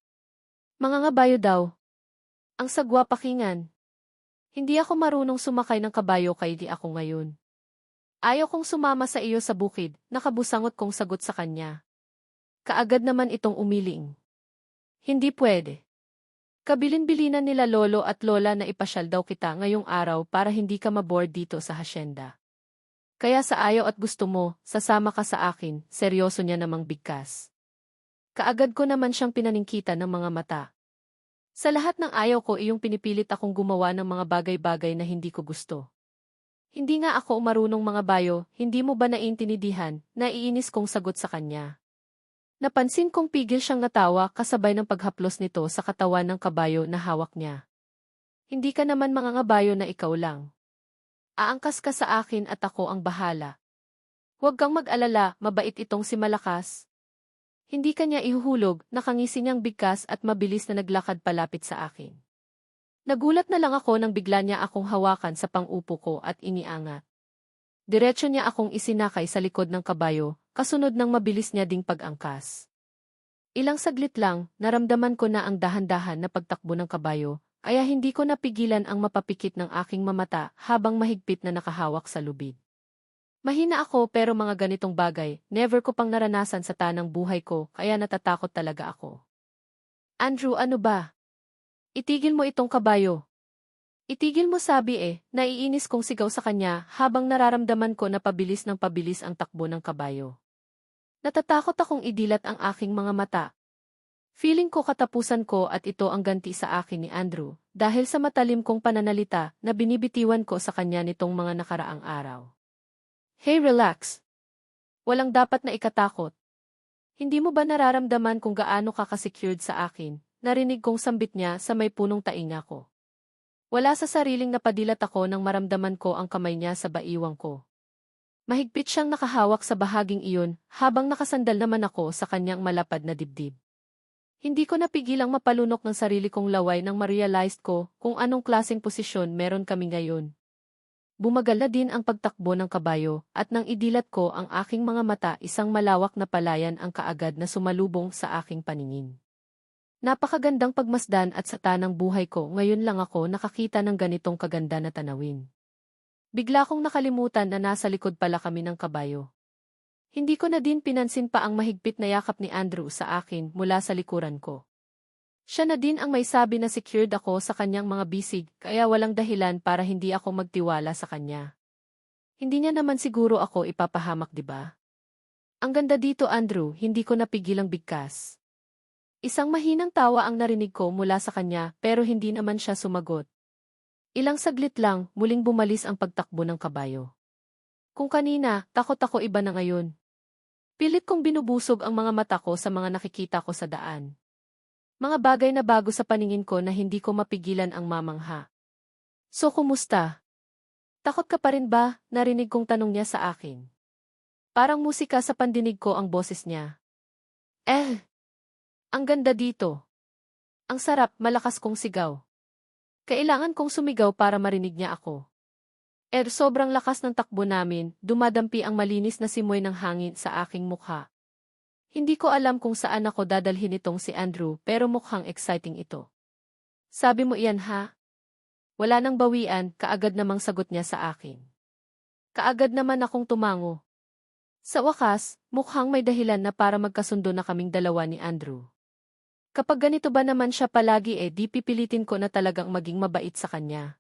A: Mangangabayo daw. Ang sagwa pakinggan. Hindi ako marunong sumakay ng kabayo kaya di ako ngayon. Ayaw kong sumama sa iyo sa bukid, nakabusangot kong sagot sa kanya. Kaagad naman itong umiling. Hindi pwede. Kabilin-bilinan nila lolo at lola na ipasyal daw kita ngayong araw para hindi ka maboard dito sa hasyenda. Kaya sa ayaw at gusto mo, sasama ka sa akin, seryoso niya namang bigkas. Kaagad ko naman siyang pinaningkitan ng mga mata. Sa lahat ng ayaw ko iyong pinipilit akong gumawa ng mga bagay-bagay na hindi ko gusto. Hindi nga ako marunong mga bayo, hindi mo ba naiintindihan, naiinis kong sagot sa kanya. Napansin kong pigil siyang natawa kasabay ng paghaplos nito sa katawan ng kabayo na hawak niya. Hindi ka naman mangangabayo na ikaw lang. Aangkas ka sa akin at ako ang bahala. Huwag kang mag-alala, mabait itong si Malakas. Hindi kanya ihuhulog, nakangisi niyang bigkas at mabilis na naglakad palapit sa akin. Nagulat na lang ako nang bigla niya akong hawakan sa pang-upo ko at iniangat. Diretso niya akong isinakay sa likod ng kabayo, kasunod ng mabilis niya ding pag-angkas. Ilang saglit lang, naramdaman ko na ang dahan-dahan na pagtakbo ng kabayo, kaya hindi ko napigilan ang mapapikit ng aking mamata habang mahigpit na nakahawak sa lubid. Mahina ako pero mga ganitong bagay, never ko pang naranasan sa tanang buhay ko kaya natatakot talaga ako. Andrew, ano ba? Itigil mo itong kabayo. Itigil mo sabi naiinis kong sigaw sa kanya habang nararamdaman ko na pabilis ng pabilis ang takbo ng kabayo. Natatakot akong idilat ang aking mga mata. Feeling ko katapusan ko at ito ang ganti sa akin ni Andrew dahil sa matalim kong pananalita na binibitiwan ko sa kanya nitong mga nakaraang araw. Hey, relax. Walang dapat na ikatakot. Hindi mo ba nararamdaman kung gaano ka ka-secured sa akin? Narinig kong sambit niya sa may punong tainga ko. Wala sa sariling napadilat ako nang maramdaman ko ang kamay niya sa baiwang ko. Mahigpit siyang nakahawak sa bahaging iyon habang nakasandal naman ako sa kanyang malapad na dibdib. Hindi ko napigilang mapalunok ng sarili kong laway nang ma-realized ko kung anong klaseng posisyon meron kami ngayon. Bumagal na din ang pagtakbo ng kabayo at nang idilat ko ang aking mga mata isang malawak na palayan ang kaagad na sumalubong sa aking paningin. Napakagandang pagmasdan at sa tanang buhay ko ngayon lang ako nakakita ng ganitong kaganda na tanawin. Bigla kong nakalimutan na nasa likod pala kami ng kabayo. Hindi ko na din pinansin pa ang mahigpit na yakap ni Andrew sa akin mula sa likuran ko. Siya na din ang may sabi na secured ako sa kanyang mga bisig kaya walang dahilan para hindi ako magtiwala sa kanya. Hindi niya naman siguro ako ipapahamak, di ba? Ang ganda dito, Andrew, hindi ko napigilang bigkas. Isang mahinang tawa ang narinig ko mula sa kanya pero hindi naman siya sumagot. Ilang saglit lang, muling bumalis ang pagtakbo ng kabayo. Kung kanina, takot ako iba na ngayon. Pilit kong binubusog ang mga mata ko sa mga nakikita ko sa daan. Mga bagay na bago sa paningin ko na hindi ko mapigilan ang mamangha. So, kumusta? Takot ka pa rin ba? Narinig kong tanong niya sa akin. Parang musika sa pandinig ko ang boses niya. Ang ganda dito. Ang sarap, malakas kong sigaw. Kailangan kong sumigaw para marinig niya ako. Sobrang lakas ng takbo namin, dumadampi ang malinis na simoy ng hangin sa aking mukha. Hindi ko alam kung saan ako dadalhin itong si Andrew pero mukhang exciting ito. Sabi mo iyan ha? Wala nang bawian, kaagad namang sagot niya sa akin. Kaagad naman akong tumango. Sa wakas, mukhang may dahilan na para magkasundo na kaming dalawa ni Andrew. Kapag ganito ba naman siya palagi di pipilitin ko na talagang maging mabait sa kanya.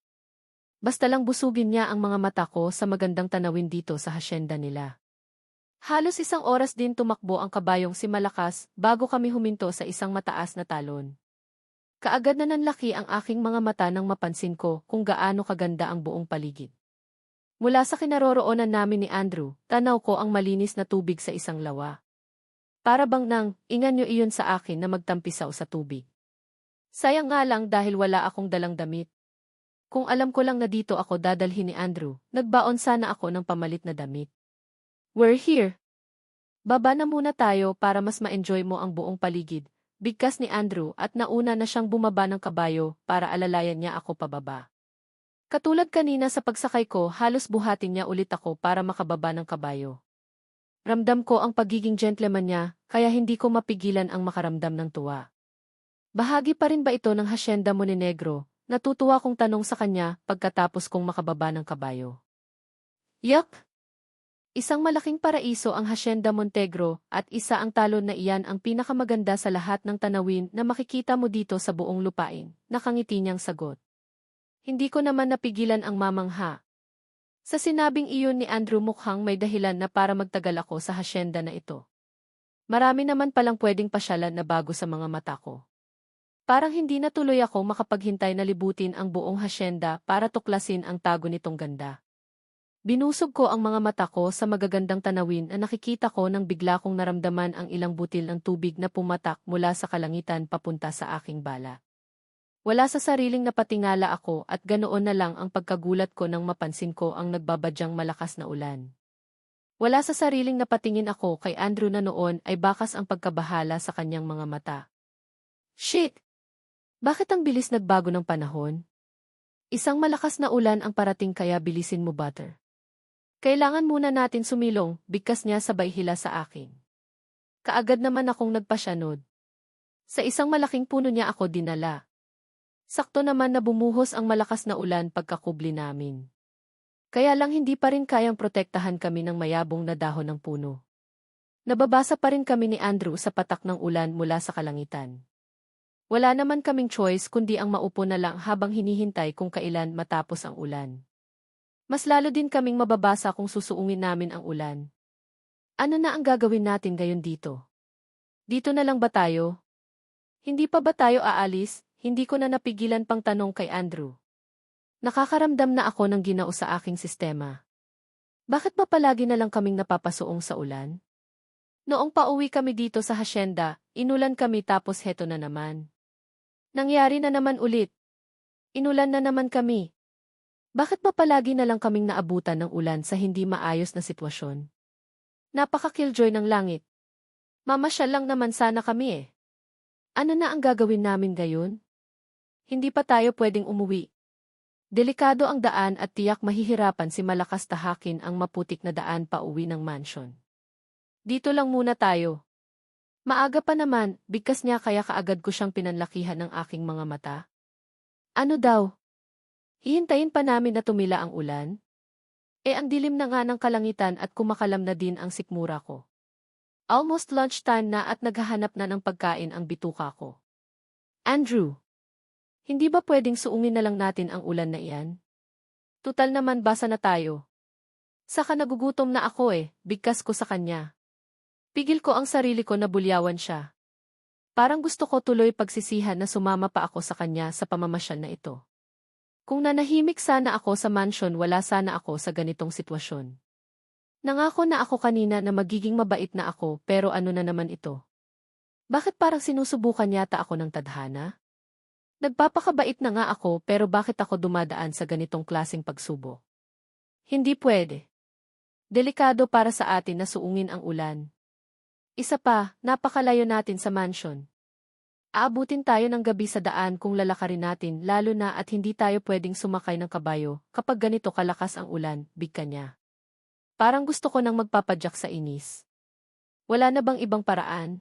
A: Basta lang busugin niya ang mga mata ko sa magandang tanawin dito sa hasyenda nila. Halos isang oras din tumakbo ang kabayong si Malakas bago kami huminto sa isang mataas na talon. Kaagad na nanlaki ang aking mga mata nang mapansin ko kung gaano kaganda ang buong paligid. Mula sa kinaroroonan namin ni Andrew, tanaw ko ang malinis na tubig sa isang lawa. Para bang nang, inganyo iyon sa akin na magtampisaw sa tubig. Sayang nga lang dahil wala akong dalang damit. Kung alam ko lang na dito ako dadalhin ni Andrew, nagbaon sana ako ng pamalit na damit. We're here. Baba na muna tayo para mas ma-enjoy mo ang buong paligid, bigkas ni Andrew at nauna na siyang bumaba ng kabayo para alalayan niya ako pababa. Katulad kanina sa pagsakay ko, halos buhatin niya ulit ako para makababa ng kabayo. Ramdam ko ang pagiging gentleman niya, kaya hindi ko mapigilan ang makaramdam ng tuwa. Bahagi pa rin ba ito ng Hacienda Montenegro? Natutuwa kong tanong sa kanya pagkatapos kong makababa ng kabayo. Yuck! Isang malaking paraiso ang Hacienda Montenegro at isa ang talon na iyan ang pinakamaganda sa lahat ng tanawin na makikita mo dito sa buong lupain, nakangiti niyang sagot. Hindi ko naman napigilan ang mamangha. Sa sinabing iyon ni Andrew mukhang may dahilan na para magtagal ako sa hacienda na ito. Marami naman palang pwedeng pasyalan na bago sa mga mata ko. Parang hindi na tuloy ako makapaghintay na libutin ang buong hacienda para tuklasin ang tago nitong ganda. Binusog ko ang mga mata ko sa magagandang tanawin na nakikita ko nang bigla kong naramdaman ang ilang butil ng tubig na pumatak mula sa kalangitan papunta sa aking bala. Wala sa sariling napatingala ako at ganoon na lang ang pagkagulat ko nang mapansin ko ang nagbabadyang malakas na ulan. Wala sa sariling napatingin ako kay Andrew na noon ay bakas ang pagkabahala sa kanyang mga mata. Shit! Bakit ang bilis nagbago ng panahon? Isang malakas na ulan ang parating kaya bilisin mo, Butter. Kailangan muna natin sumilong, bigkas niya sabay hila sa akin. Kaagad naman akong nagpasyanod. Sa isang malaking puno niya ako dinala. Sakto naman na bumuhos ang malakas na ulan pagkakubli namin. Kaya lang hindi pa rin kayang protektahan kami ng mayabong na dahon ng puno. Nababasa pa rin kami ni Andrew sa patak ng ulan mula sa kalangitan. Wala naman kaming choice kundi ang maupo na lang habang hinihintay kung kailan matapos ang ulan. Mas lalo din kaming mababasa kung susuungin namin ang ulan. Ano na ang gagawin natin ngayon dito? Dito na lang ba tayo? Hindi pa ba tayo aalis? Hindi ko na napigilan pang tanong kay Andrew. Nakakaramdam na ako ng ginao sa aking sistema. Bakit ba palagi na lang kaming napapasuong sa ulan? Noong pauwi kami dito sa hasyenda, inulan kami tapos heto na naman. Nangyari na naman ulit. Inulan na naman kami. Bakit ba palagi na lang kaming naabutan ng ulan sa hindi maayos na sitwasyon? Napaka-killjoy ng langit. Mamasyal lang naman sana kami eh. Ano na ang gagawin namin ngayon? Hindi pa tayo pwedeng umuwi. Delikado ang daan at tiyak mahihirapan si malakas tahakin ang maputik na daan pa uwi ng mansion. Dito lang muna tayo. Maaga pa naman, bigkas niya kaya kaagad ko siyang pinanlakihan ng aking mga mata. Ano daw? Hihintayin pa namin na tumila ang ulan? Ang dilim na nga ng kalangitan at kumakalam na din ang sikmura ko. Almost lunchtime na at naghahanap na ng pagkain ang bituka ko. Andrew, hindi ba pwedeng suungin na lang natin ang ulan na iyan? Tutal naman basa na tayo. Saka nagugutom na ako bigkas ko sa kanya. Pigil ko ang sarili ko na bulyawan siya. Parang gusto ko tuloy pagsisihan na sumama pa ako sa kanya sa pamamasyal na ito. Kung nanahimik sana ako sa mansion wala sana ako sa ganitong sitwasyon. Nangako na ako kanina na magiging mabait na ako pero ano na naman ito? Bakit parang sinusubukan yata ako ng tadhana? Nagpapakabait na nga ako pero bakit ako dumadaan sa ganitong klaseng pagsubok? Hindi pwede. Delikado para sa atin na suungin ang ulan. Isa pa, napakalayo natin sa mansion. Aabutin tayo ng gabi sa daan kung lalakarin natin lalo na at hindi tayo pwedeng sumakay ng kabayo kapag ganito kalakas ang ulan, bigka niya. Parang gusto ko nang magpapadyak sa inis. Wala na bang ibang paraan?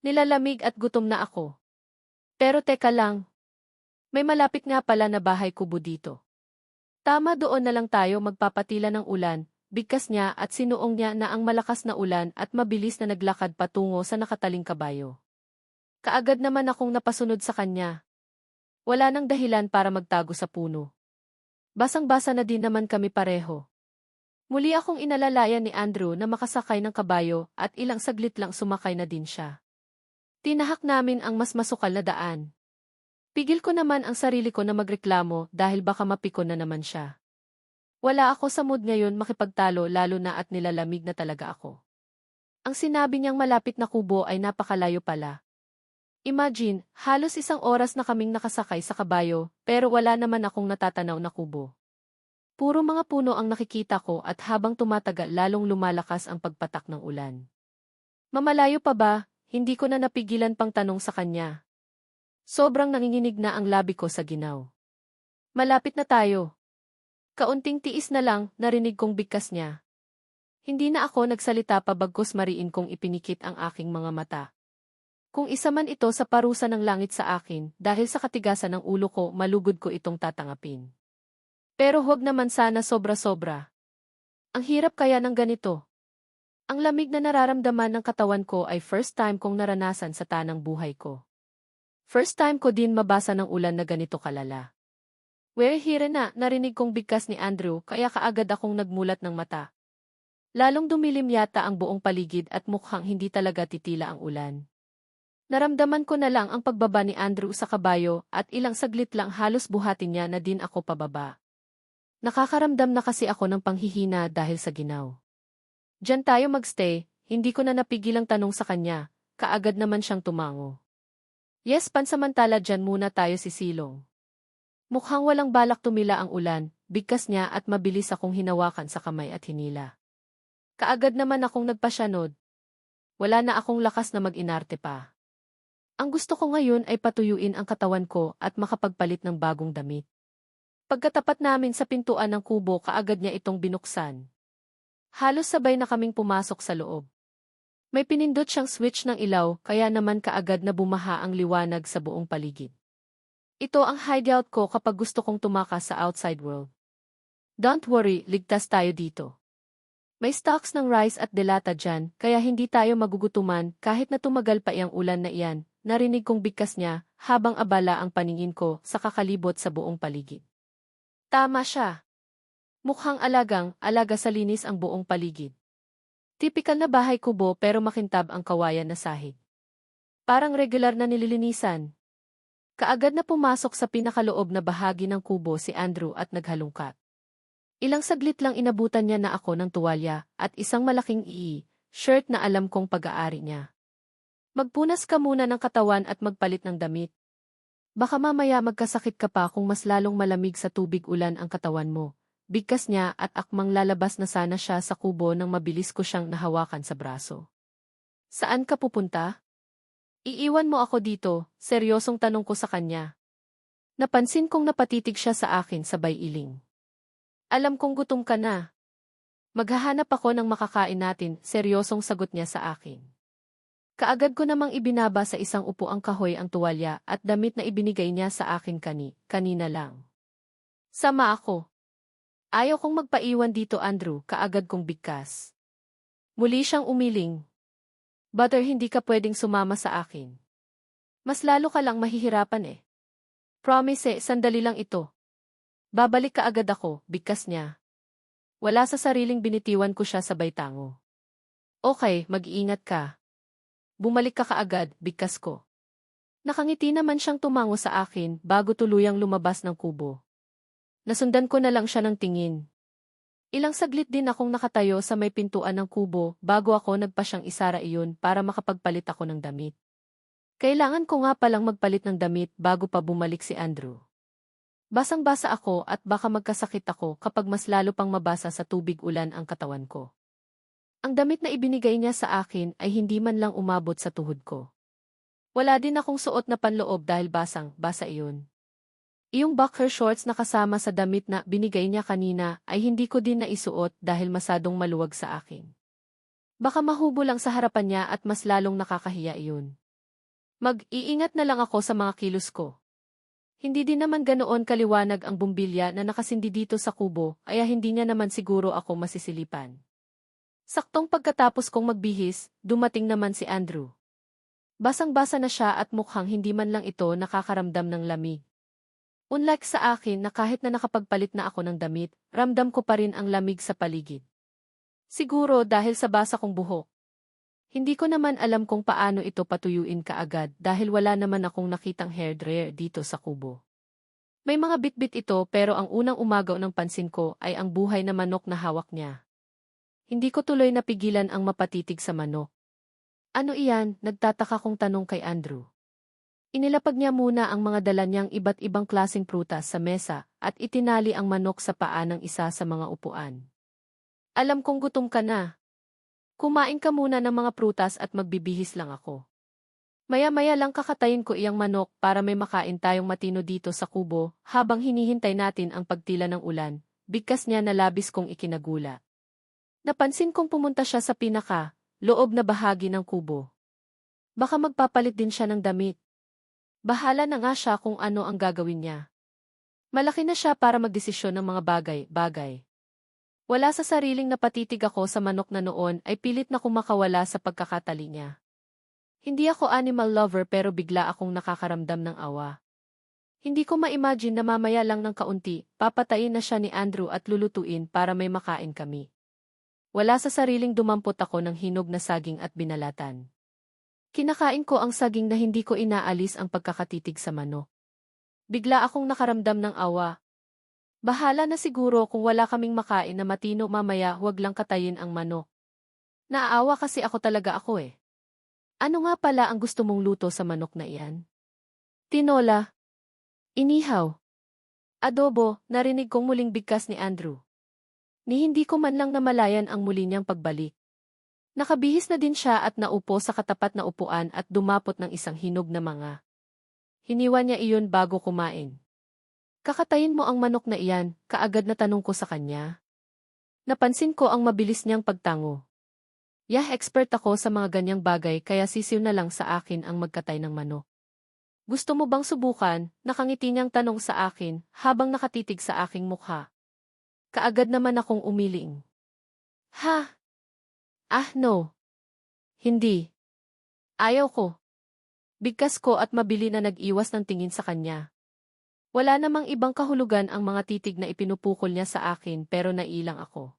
A: Nilalamig at gutom na ako. Pero teka lang. May malapit nga pala na bahay kubo dito. Tama doon na lang tayo magpapatila ng ulan, bigkas niya at sinuong niya na ang malakas na ulan at mabilis na naglakad patungo sa nakataling kabayo. Kaagad naman akong napasunod sa kanya. Wala nang dahilan para magtago sa puno. Basang-basa na din naman kami pareho. Muli akong inalalayan ni Andrew na makasakay ng kabayo at ilang saglit lang sumakay na din siya. Tinahak namin ang mas masukal na daan. Pigil ko naman ang sarili ko na magreklamo dahil baka mapikon na naman siya. Wala ako sa mood ngayon makipagtalo lalo na at nilalamig na talaga ako. Ang sinabi niyang malapit na kubo ay napakalayo pala. Imagine, halos 1 oras na kaming nakasakay sa kabayo pero wala naman akong natatanaw na kubo. Puro mga puno ang nakikita ko at habang tumatagal lalong lumalakas ang pagpatak ng ulan. Mamalayo pa ba? Hindi ko na napigilan pang tanong sa kanya. Sobrang nanginginig na ang labi ko sa ginaw. Malapit na tayo. Kaunting tiis na lang, narinig kong bigkas niya. Hindi na ako nagsalita pa bagkus mariin kong ipinikit ang aking mga mata. Kung isa man ito sa parusa ng langit sa akin, dahil sa katigasan ng ulo ko, malugod ko itong tatangapin. Pero huwag naman sana sobra-sobra. Ang hirap kaya ng ganito. Ang lamig na nararamdaman ng katawan ko ay first time kong naranasan sa tanang buhay ko. First time ko din mabasa ng ulan na ganito kalala. Here na, narinig kong bigkas ni Andrew kaya kaagad akong nagmulat ng mata. Lalong dumilim yata ang buong paligid at mukhang hindi talaga titila ang ulan. Naramdaman ko na lang ang pagbaba ni Andrew sa kabayo at ilang saglit lang halos buhatin niya na din ako pababa. Nakakaramdam na kasi ako ng panghihina dahil sa ginaw. Diyan tayo magstay, hindi ko na napigilang tanong sa kanya, kaagad naman siyang tumango. Yes, pansamantala diyan muna tayo sisilong. Mukhang walang balak tumila ang ulan, bigkas niya at mabilis akong hinawakan sa kamay at hinila. Kaagad naman akong nagpasyanod. Wala na akong lakas na mag-inarte pa. Ang gusto ko ngayon ay patuyuin ang katawan ko at makapagpalit ng bagong damit. Pagkatapat namin sa pintuan ng kubo kaagad niya itong binuksan. Halos sabay na kaming pumasok sa loob. May pinindot siyang switch ng ilaw kaya naman kaagad na bumaha ang liwanag sa buong paligid. Ito ang hideout ko kapag gusto kong tumakas sa outside world. Don't worry, ligtas tayo dito. May stocks ng rice at delata dyan kaya hindi tayo magugutuman kahit na tumagal pa iyang ulan na iyan, narinig kong bigkas niya habang abala ang paningin ko sa kakalibot sa buong paligid. Tama siya. Mukhang alaga sa linis ang buong paligid. Tipikal na bahay kubo pero makintab ang kawayan na sahig. Parang regular na nililinisan. Kaagad na pumasok sa pinakaloob na bahagi ng kubo si Andrew at naghalungkat. Ilang saglit lang inabutan niya na ako ng tuwalya at isang malaking shirt na alam kong pag-aari niya. Magpunas ka muna ng katawan at magpalit ng damit. Baka mamaya magkasakit ka pa kung mas lalong malamig sa tubig ulan ang katawan mo. Bigkas niya at akmang lalabas na sana siya sa kubo nang mabilis ko siyang nahawakan sa braso. Saan ka pupunta? Iiwan mo ako dito, seryosong tanong ko sa kanya. Napansin kong napatitig siya sa akin sabay iling. Alam kong gutom ka na. Maghahanap ako ng makakain natin, seryosong sagot niya sa akin. Kaagad ko namang ibinaba sa isang upuang kahoy ang tuwalya at damit na ibinigay niya sa akin kanina lang. Sama ako. Ayaw kong magpaiwan dito, Andrew, kaagad kong bigkas. Muli siyang umiling. Butter, hindi ka pwedeng sumama sa akin. Mas lalo ka lang mahihirapan eh. Promise sandali lang ito. Babalik ka agad ako, bigkas niya. Wala sa sariling binitiwan ko siya sabay tango. Okay, mag-iingat ka. Bumalik ka kaagad, bigkas ko. Nakangiti naman siyang tumango sa akin bago tuluyang lumabas ng kubo. Nasundan ko na lang siya ng tingin. Ilang saglit din akong nakatayo sa may pintuan ng kubo bago ako nagpa siyang isara iyon para makapagpalit ako ng damit. Kailangan ko nga palang magpalit ng damit bago pa bumalik si Andrew. Basang-basa ako at baka magkasakit ako kapag mas lalo pang mabasa sa tubig ulan ang katawan ko. Ang damit na ibinigay niya sa akin ay hindi man lang umabot sa tuhod ko. Wala din akong suot na panloob dahil basang-basa iyon. Iyong boxer shorts na kasama sa damit na binigay niya kanina ay hindi ko din naisuot dahil masadong maluwag sa akin. Baka mahubo lang sa harapan niya at mas lalong nakakahiya iyon. Mag-iingat na lang ako sa mga kilos ko. Hindi din naman ganoon kaliwanag ang bumbilya na nakasindi dito sa kubo, kaya hindi niya naman siguro ako masisilipan. Saktong pagkatapos kong magbihis, dumating naman si Andrew. Basang-basa na siya at mukhang hindi man lang ito nakakaramdam ng lamig. Unlike sa akin na kahit na nakapagpalit na ako ng damit, ramdam ko pa rin ang lamig sa paligid. Siguro dahil sa basa kong buhok. Hindi ko naman alam kung paano ito patuyuin kaagad dahil wala naman akong nakitang hair dryer dito sa kubo. May mga bitbit ito pero ang unang umagaw ng pansin ko ay ang buhay na manok na hawak niya. Hindi ko tuloy napigilan ang mapatitig sa manok. Ano iyan? Nagtataka kong tanong kay Andrew. Inilapag niya muna ang mga dala niyang iba't ibang klaseng prutas sa mesa at itinali ang manok sa paa ng isa sa mga upuan. Alam kong gutom ka na. Kumain ka muna ng mga prutas at magbibihis lang ako. Maya-maya lang kakatayin ko iyang manok para may makain tayong matino dito sa kubo habang hinihintay natin ang pagtila ng ulan, bigkas niya na labis kong ikinagula. Napansin kong pumunta siya sa loob na bahagi ng kubo. Baka magpapalit din siya ng damit. Bahala na nga siya kung ano ang gagawin niya. Malaki na siya para magdesisyon ng mga bagay-bagay. Wala sa sariling napatitig ako sa manok na noon ay pilit na kumakawala sa pagkakatali niya. Hindi ako animal lover pero bigla akong nakakaramdam ng awa. Hindi ko ma-imagine na mamaya lang ng kaunti, papatayin na siya ni Andrew at lulutuin para may makain kami. Wala sa sariling dumampot ako ng hinog na saging at binalatan. Kinakain ko ang saging na hindi ko inaalis ang pagkakatitig sa manok. Bigla akong nakaramdam ng awa. Bahala na siguro kung wala kaming makain na matino mamaya, huwag lang katayin ang manok. Naaawa kasi ako eh. Ano nga pala ang gusto mong luto sa manok na iyan? Tinola. Inihaw. Adobo, narinig kong muling bigkas ni Andrew. Ni hindi ko man lang namalayan ang muli niyang pagbalik. Nakabihis na din siya at naupo sa katapat na upuan at dumapot ng isang hinog na mga. Hiniwa niya iyon bago kumain. Kakatayin mo ang manok na iyan, kaagad na tanong ko sa kanya. Napansin ko ang mabilis niyang pagtango. Expert ako sa mga ganyang bagay kaya sisiw na lang sa akin ang magkatay ng manok. Gusto mo bang subukan? Nakangiti niyang tanong sa akin habang nakatitig sa aking mukha. Kaagad naman akong umiling. Ha? No. Hindi. Ayaw ko. Bigkas ko at mabili na nag-iwas ng tingin sa kanya. Wala namang ibang kahulugan ang mga titig na ipinupukol niya sa akin pero nailang ako.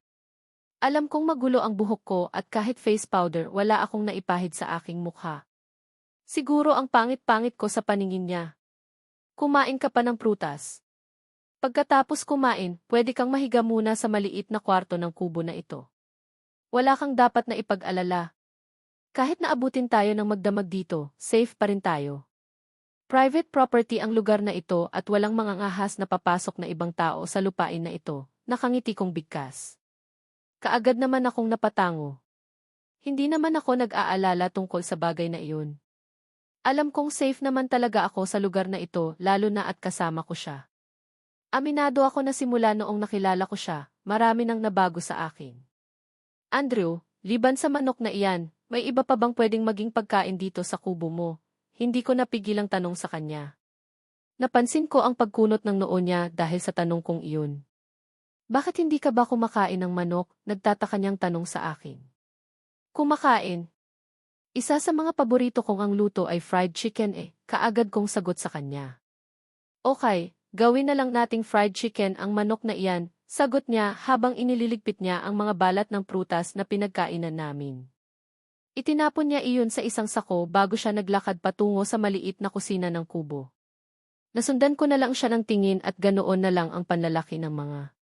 A: Alam kong magulo ang buhok ko at kahit face powder wala akong naipahid sa aking mukha. Siguro ang pangit-pangit ko sa paningin niya. Kumain ka pa ng prutas. Pagkatapos kumain, pwede kang mahiga muna sa maliit na kwarto ng kubo na ito. Wala kang dapat na ipag-alala. Kahit naabutin tayo ng magdamag dito, safe pa rin tayo. Private property ang lugar na ito at walang mga ngahas na papasok na ibang tao sa lupain na ito, nakangiti kong bigkas. Kaagad naman akong napatango. Hindi naman ako nag-aalala tungkol sa bagay na iyon. Alam kong safe naman talaga ako sa lugar na ito lalo na at kasama ko siya. Aminado ako na simula noong nakilala ko siya, marami nang nabago sa akin. Andrew, liban sa manok na iyan, may iba pa bang pwedeng maging pagkain dito sa kubo mo? Hindi ko napigilang tanong sa kanya. Napansin ko ang pagkunot ng noo niya dahil sa tanong kong iyon. Bakit hindi ka ba kumakain ng manok? Nagtataka niyang tanong sa akin. Kumakain? Isa sa mga paborito kong ang luto ay fried chicken kaagad kong sagot sa kanya. Okay, gawin na lang nating fried chicken ang manok na iyan, sagot niya habang inililigpit niya ang mga balat ng prutas na pinagkainan namin. Itinapon niya iyon sa isang sako bago siya naglakad patungo sa maliit na kusina ng kubo. Nasundan ko na lang siya ng tingin at ganoon na lang ang panlalaki ng mga.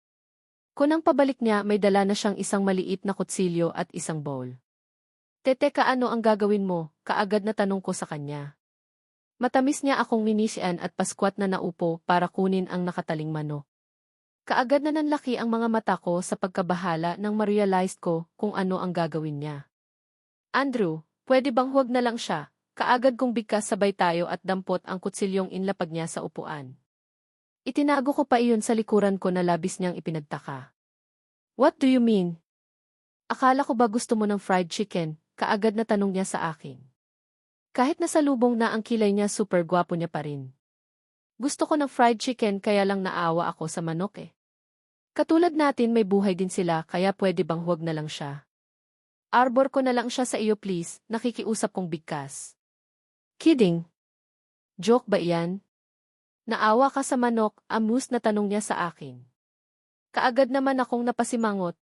A: Kunang pabalik niya may dala na siyang isang maliit na kutsilyo at isang bowl. Teka, ano ang gagawin mo? Kaagad na tanong ko sa kanya. Matamis niya akong minisian at paskwat na naupo para kunin ang nakataling manok. Kaagad na nanlaki ang mga mata ko sa pagkabahala nang ma-realize ko kung ano ang gagawin niya. Andrew, pwede bang huwag na lang siya? Kaagad kong bigkas sabay tayo at dampot ang kutsilyong inlapag niya sa upuan. Itinago ko pa iyon sa likuran ko na labis niyang ipinagtaka. What do you mean? Akala ko ba gusto mo ng fried chicken? Kaagad na tanong niya sa akin. Kahit nasalubong na ang kilay niya super gwapo niya pa rin. Gusto ko ng fried chicken kaya lang naawa ako sa manok Katulad natin may buhay din sila kaya pwede bang huwag na lang siya? Arbor ko na lang siya sa iyo please, nakikiusap kong bigkas. Kidding? Joke ba iyan? Naawa ka sa manok, amused na tanong niya sa akin. Kaagad naman akong napasimangot.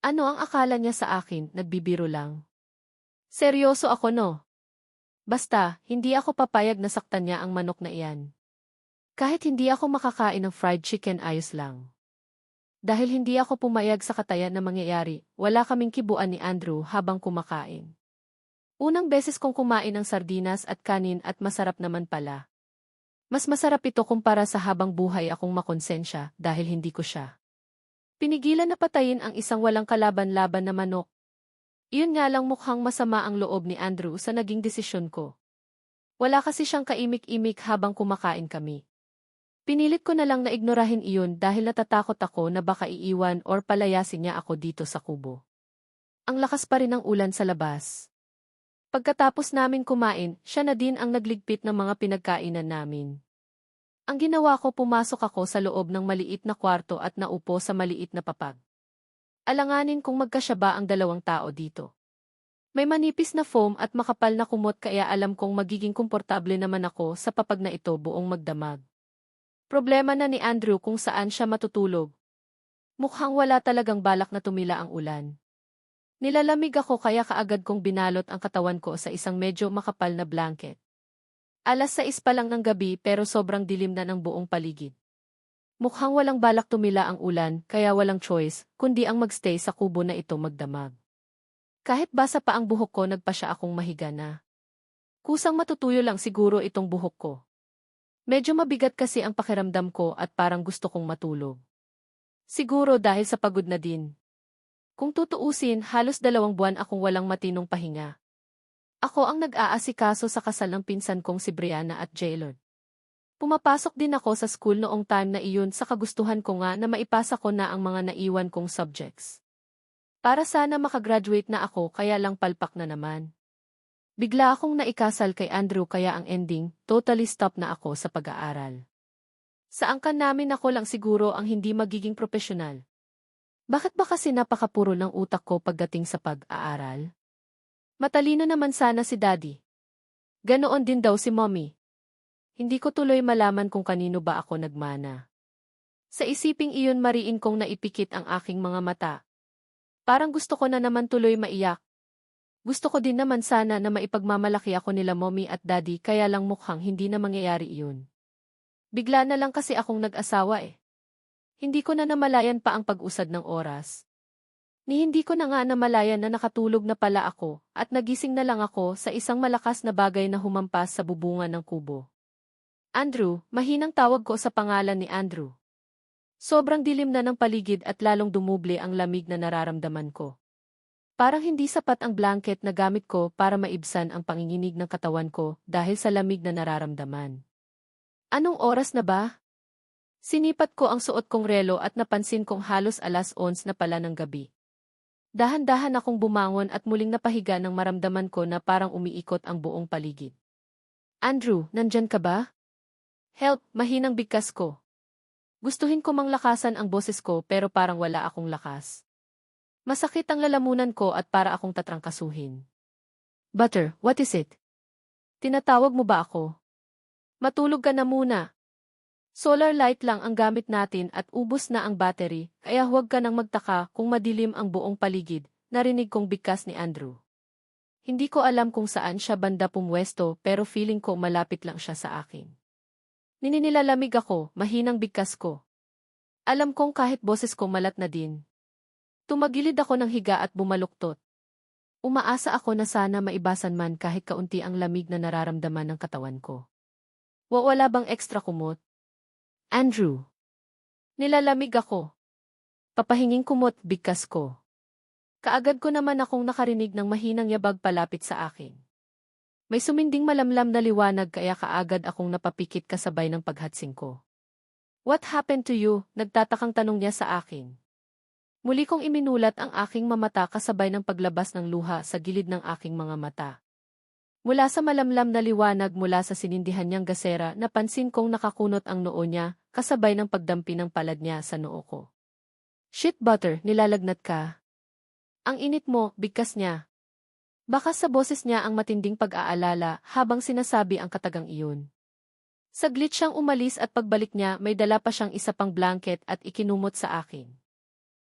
A: Ano ang akala niya sa akin, nagbibiro lang. Seryoso ako no? Basta, hindi ako papayag na saktan niya ang manok na iyan. Kahit hindi ako makakain ng fried chicken ayos lang. Dahil hindi ako pumayag sa katayan na mangyayari, wala kaming kibuan ni Andrew habang kumakain. Unang beses kong kumain ng sardinas at kanin at masarap naman pala. Mas masarap ito kumpara sa habang buhay akong makonsensya dahil hindi ko siya. Pinigilan na patayin ang isang walang kalaban-laban na manok. Iyon nga lang mukhang masama ang loob ni Andrew sa naging desisyon ko. Wala kasi siyang kaimik-imik habang kumakain kami. Pinilit ko na lang na ignorahin iyon dahil natatakot ako na baka iiwan or palayasin niya ako dito sa kubo. Ang lakas pa rin ng ulan sa labas. Pagkatapos namin kumain, siya na din ang nagligpit ng mga pinagkainan namin. Ang ginawa ko pumasok ako sa loob ng maliit na kwarto at naupo sa maliit na papag. Alanganin kung magkasya ba ang dalawang tao dito. May manipis na foam at makapal na kumot kaya alam kong magiging komportable naman ako sa papag na ito buong magdamag. Problema na ni Andrew kung saan siya matutulog. Mukhang wala talagang balak na tumila ang ulan. Nilalamig ako kaya kaagad kong binalot ang katawan ko sa isang medyo makapal na blanket. 6:00 pa lang ng gabi pero sobrang dilim na ng buong paligid. Mukhang walang balak tumila ang ulan kaya walang choice kundi ang magstay sa kubo na ito magdamag. Kahit basa pa ang buhok ko nagpasya akong mahiga na. Kusang matutuyo lang siguro itong buhok ko. Medyo mabigat kasi ang pakiramdam ko at parang gusto kong matulog. Siguro dahil sa pagod na din. Kung tutuusin, halos 2 buwan akong walang matinong pahinga. Ako ang nag-aasikaso sa kasal ng pinsan kong si Brianna at Jaylord. Pumapasok din ako sa school noong time na iyon sa kagustuhan ko nga na maipasa ko na ang mga naiwan kong subjects. Para sana makagraduate na ako kaya lang palpak na naman. Bigla akong naikasal kay Andrew kaya ang ending, totally stop na ako sa pag-aaral. Sa angkan namin ako lang siguro ang hindi magiging profesional. Bakit ba kasi napakapuro ng utak ko pagdating sa pag-aaral? Matalino naman sana si Daddy. Ganoon din daw si Mommy. Hindi ko tuloy malaman kung kanino ba ako nagmana. Sa isiping iyon mariin kong naipikit ang aking mga mata. Parang gusto ko na naman tuloy maiyak. Gusto ko din naman sana na maipagmamalaki ako nila mommy at daddy kaya lang mukhang hindi na mangyayari iyon. Bigla na lang kasi akong nag-asawa eh. Hindi ko na namalayan pa ang pag-usad ng oras. Ni hindi ko na nga namalayan na nakatulog na pala ako at nagising na lang ako sa isang malakas na bagay na humampas sa bubungan ng kubo. Andrew, mahinang tawag ko sa pangalan ni Andrew. Sobrang dilim na ng paligid at lalong dumuble ang lamig na nararamdaman ko. Parang hindi sapat ang blanket na gamit ko para maibsan ang panginginig ng katawan ko dahil sa lamig na nararamdaman. Anong oras na ba? Sinipat ko ang suot kong relo at napansin kong halos 11:00 na pala ng gabi. Dahan-dahan akong bumangon at muling napahiga nang maramdaman ko na parang umiikot ang buong paligid. Andrew, nandyan ka ba? Help, mahinang bigkas ko. Gustuhin ko mang lakasan ang boses ko pero parang wala akong lakas. Masakit ang lalamunan ko at para akong tatrangkasuhin. Butter, what is it? Tinatawag mo ba ako? Matulog ka na muna. Solar light lang ang gamit natin at ubos na ang battery, kaya huwag ka nang magtaka kung madilim ang buong paligid, narinig kong bigkas ni Andrew. Hindi ko alam kung saan siya banda pumwesto pero feeling ko malapit lang siya sa akin. Nininilalamig ako, mahinang bigkas ko. Alam kong kahit boses ko malat na din. Tumagilid ako ng higa at bumaluktot. Umaasa ako na sana maibasan man kahit kaunti ang lamig na nararamdaman ng katawan ko. Wala bang extra kumot? Andrew. Nilalamig ako. Papahinging kumot, bigkas ko. Kaagad ko naman akong nakarinig ng mahinang yabag palapit sa akin. May suminding malamlam na liwanag kaya kaagad akong napapikit kasabay ng paghatsing ko. What happened to you? Nagtatakang tanong niya sa akin. Muli kong iminulat ang aking mamata kasabay ng paglabas ng luha sa gilid ng aking mga mata. Mula sa malamlam na liwanag mula sa sinindihan niyang gasera, napansin kong nakakunot ang noo niya, kasabay ng pagdampi ng palad niya sa noo ko. Shit butter, nilalagnat ka. Ang init mo, bigkas niya. Baka sa boses niya ang matinding pag-aalala habang sinasabi ang katagang iyon. Saglit siyang umalis at pagbalik niya may dala pa siyang isa pang blanket at ikinumot sa akin.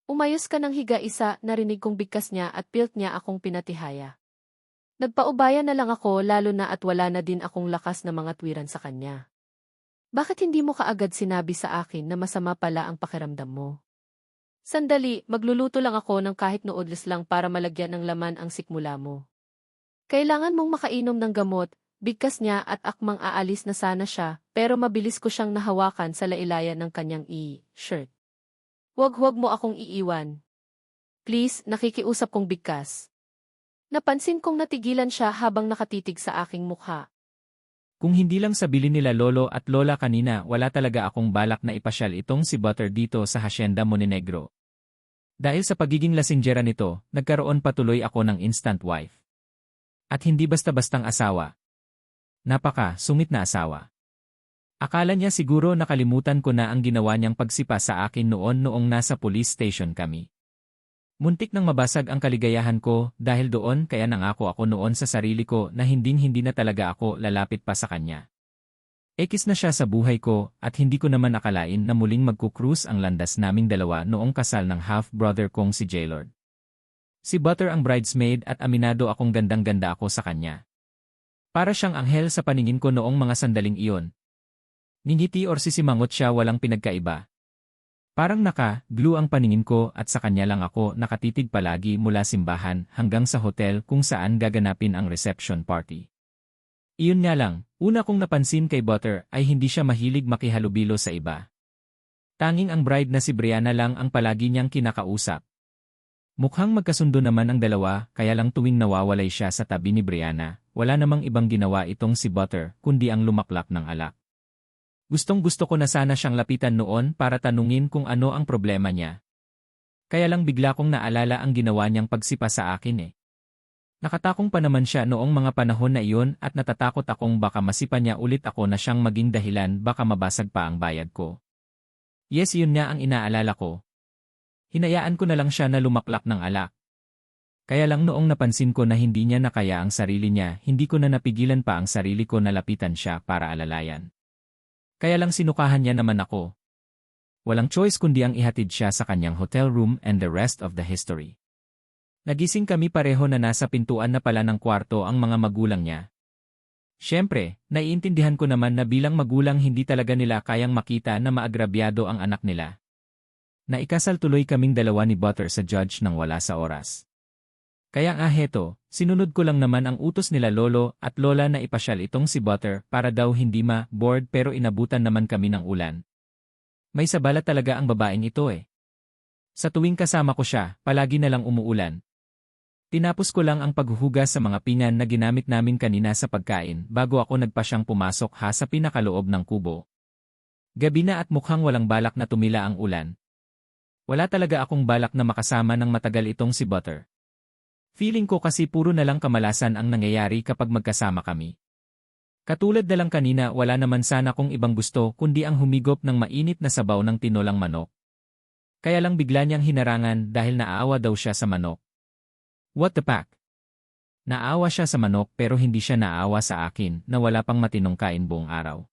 A: Umayos ka ng higa isa, narinig kong bigkas niya at pilt niya akong pinatihaya. Nagpaubaya na lang ako lalo na at wala na din akong lakas na mga tuwiran sa kanya. Bakit hindi mo kaagad sinabi sa akin na masama pala ang pakiramdam mo? Sandali, magluluto lang ako ng kahit noodles lang para malagyan ng laman ang sikmula mo. Kailangan mong makainom ng gamot, bigkas niya at akmang aalis na sana siya pero mabilis ko siyang nahawakan sa lailayan ng kanyang shirt. Huwag mo akong iiwan. Please, nakikiusap kong bigkas. Napansin kong natigilan siya habang nakatitig sa aking mukha.
B: Kung hindi lang sabilin nila lolo at lola kanina, wala talaga akong balak na ipasyal itong si Butter dito sa Hacienda Montenegro. Dahil sa pagiging lasinggera nito, nagkaroon patuloy ako ng instant wife. At hindi basta-bastang asawa. Sungit na asawa. Akala niya siguro nakalimutan ko na ang ginawa niyang pagsipa sa akin noong nasa police station kami. Muntik nang mabasag ang kaligayahan ko dahil doon kaya nangako ako noon sa sarili ko na hindi na talaga ako lalapit pa sa kanya. Ekis na siya sa buhay ko at hindi ko naman akalain na muling magkukrus ang landas naming dalawa noong kasal ng half-brother kong si Jaylord. Si Butter ang bridesmaid at aminado akong gandang-ganda ako sa kanya. Para siyang anghel sa paningin ko noong mga sandaling iyon. Ningiti or sisimangot siya walang pinagkaiba. Parang naka-glue ang paningin ko at sa kanya lang ako nakatitig palagi mula simbahan hanggang sa hotel kung saan gaganapin ang reception party. Iyon nga lang, una kong napansin kay Butter ay hindi siya mahilig makihalubilo sa iba. Tanging ang bride na si Brianna lang ang palagi niyang kinakausap. Mukhang magkasundo naman ang dalawa kaya lang tuwing nawawalay siya sa tabi ni Brianna, wala namang ibang ginawa itong si Butter kundi ang lumaklak ng alak. Gustong-gusto ko na sana siyang lapitan noon para tanungin kung ano ang problema niya. Kaya lang bigla kong naalala ang ginawa niyang pagsipa sa akin eh. Nakatakong pa naman siya noong mga panahon na iyon at natatakot akong baka masipa niya ulit ako na siyang maging dahilan baka mabasag pa ang bayad ko. Yes, yun nga ang inaalala ko. Hinayaan ko na lang siya na lumaklak ng alak. Kaya lang noong napansin ko na hindi niya nakaya ang sarili niya, hindi ko na napigilan pa ang sarili ko na lapitan siya para alalayan. Kaya lang sinukahan niya naman ako. Walang choice kundi ang ihatid siya sa kanyang hotel room and the rest of the history. Nagising kami pareho na nasa pintuan na pala ng kwarto ang mga magulang niya. Siyempre, naiintindihan ko naman na bilang magulang hindi talaga nila kayang makita na maagrabyado ang anak nila. Naikasal tuloy kaming dalawa ni Butter sa judge nang wala sa oras. Kaya nga heto, sinunod ko lang naman ang utos nila lolo at lola na ipasyal itong si Butter para daw hindi ma-bored pero inabutan naman kami ng ulan. May sabala talaga ang babaeng ito eh. Sa tuwing kasama ko siya, palagi na lang umuulan. Tinapos ko lang ang paghuhugas sa mga pinggan na ginamit namin kanina sa pagkain bago ako nagpasyang pumasok sa pinakaloob ng kubo. Gabi na at mukhang walang balak na tumila ang ulan. Wala talaga akong balak na makasama ng matagal itong si Butter. Feeling ko kasi puro na lang kamalasan ang nangyayari kapag magkasama kami. Katulad na lang kanina wala naman sana kong ibang gusto kundi ang humigop ng mainit na sabaw ng tinolang manok. Kaya lang bigla niyang hinarangan dahil naaawa daw siya sa manok. What the pack? Naawa siya sa manok pero hindi siya naawa sa akin na wala pang matinong kain buong araw.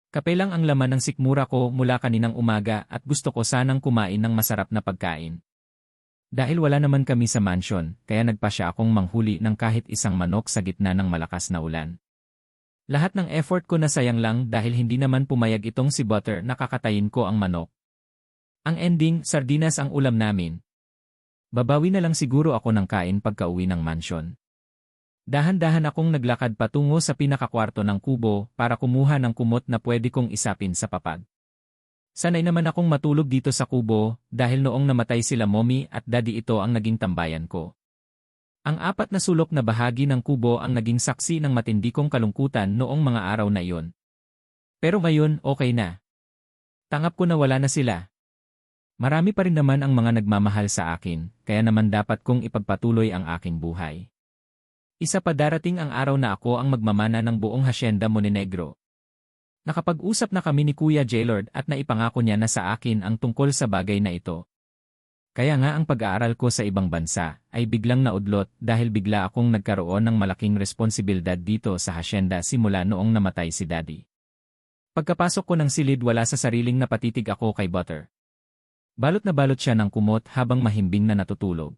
B: Kape lang ang laman ng sikmura ko mula kaninang umaga at gusto ko sanang kumain ng masarap na pagkain. Dahil wala naman kami sa mansion, kaya nagpasya akong manghuli ng kahit isang manok sa gitna ng malakas na ulan. Lahat ng effort ko nasayang lang dahil hindi naman pumayag itong si Butter na kakatayin ko ang manok. Ang ending, sardinas ang ulam namin. Babawi na lang siguro ako ng kain pagka-uwi ng mansion. Dahan-dahan akong naglakad patungo sa pinakakwarto ng kubo para kumuha ng kumot na pwede kong isapin sa papag. Sanay naman akong matulog dito sa kubo dahil noong namatay sila mommy at daddy ito ang naging tambayan ko. Ang apat na sulok na bahagi ng kubo ang naging saksi ng matindi kong kalungkutan noong mga araw na iyon. Pero ngayon okay na. Tangap ko na wala na sila. Marami pa rin naman ang mga nagmamahal sa akin, kaya naman dapat kong ipagpatuloy ang aking buhay. Isa pa darating ang araw na ako ang magmamana ng buong Hacienda Montenegro. Nakapag-usap na kami ni Kuya Jaylord at naipangako niya na sa akin ang tungkol sa bagay na ito. Kaya nga ang pag-aaral ko sa ibang bansa ay biglang naudlot dahil bigla akong nagkaroon ng malaking responsibilidad dito sa Hacienda simula noong namatay si Daddy. Pagkapasok ko ng silid wala sa sariling napatitig ako kay Butter. Balot na balot siya ng kumot habang mahimbing na natutulog.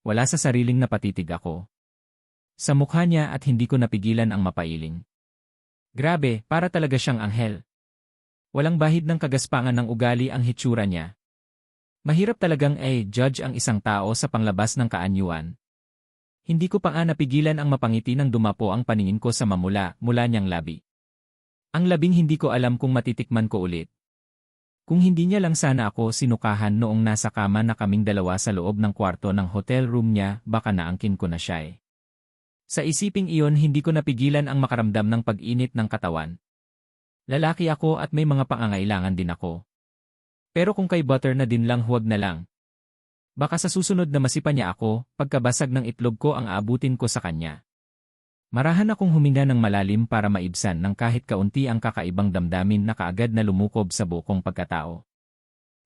B: Wala sa sariling napatitig ako. Sa mukha niya at hindi ko napigilan ang mapailing. Grabe, para talaga siyang anghel. Walang bahid ng kagaspangan ng ugali ang hitsura niya. Mahirap talagang judge ang isang tao sa panglabas ng kaanyuan. Hindi ko pa nga napigilan ang mapangiti nang dumapo ang paningin ko sa mula niyang labi. Ang labing hindi ko alam kung matitikman ko ulit. Kung hindi niya lang sana ako sinukahan noong nasa kama na kaming dalawa sa loob ng kwarto ng hotel room niya, baka naangkin ko na siya eh. Sa isiping iyon hindi ko napigilan ang makaramdam ng pag-init ng katawan. Lalaki ako at may mga pangangailangan din ako. Pero kung kay Butter na din lang huwag na lang. Baka sa susunod na masipa niya ako, pagkabasag ng itlog ko ang aabutin ko sa kanya. Marahan akong huminga ng malalim para maibsan ng kahit kaunti ang kakaibang damdamin na kaagad na lumukob sa bukong pagkatao.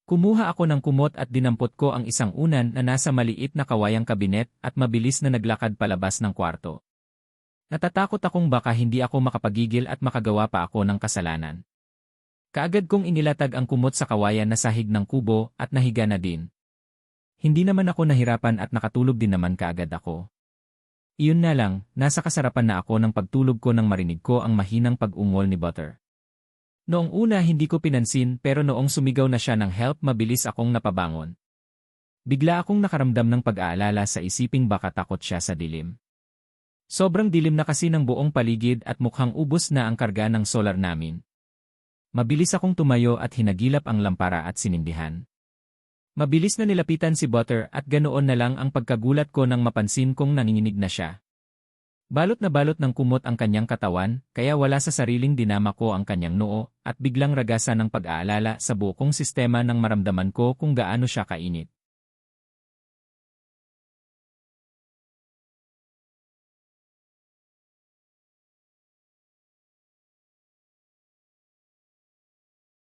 B: Kumuha ako ng kumot at dinampot ko ang isang unan na nasa maliit na kawayang kabinet at mabilis na naglakad palabas ng kwarto. Natatakot akong baka hindi ako makapagigil at makagawa pa ako ng kasalanan. Kaagad kong inilatag ang kumot sa kawayan na sahig ng kubo at nahiga na din. Hindi naman ako nahirapan at nakatulog din naman kaagad ako. Iyon na lang, nasa kasarapan na ako ng pagtulog ko nang marinig ko ang mahinang pag-ungol ni Butter. Noong una hindi ko pinansin pero noong sumigaw na siya ng help mabilis akong napabangon. Bigla akong nakaramdam ng pag-aalala sa isiping baka takot siya sa dilim. Sobrang dilim na kasi ng buong paligid at mukhang ubos na ang karga ng solar namin. Mabilis akong tumayo at hinagilap ang lampara at sinindihan. Mabilis na nilapitan si Butter at ganoon na lang ang pagkagulat ko nang mapansin kong nanginginig na siya. Balot na balot ng kumot ang kanyang katawan, kaya wala sa sariling dinama ko ang kanyang noo at biglang ragasa ng pag-aalala sa buong sistema nang maramdaman ko kung gaano siya kainit.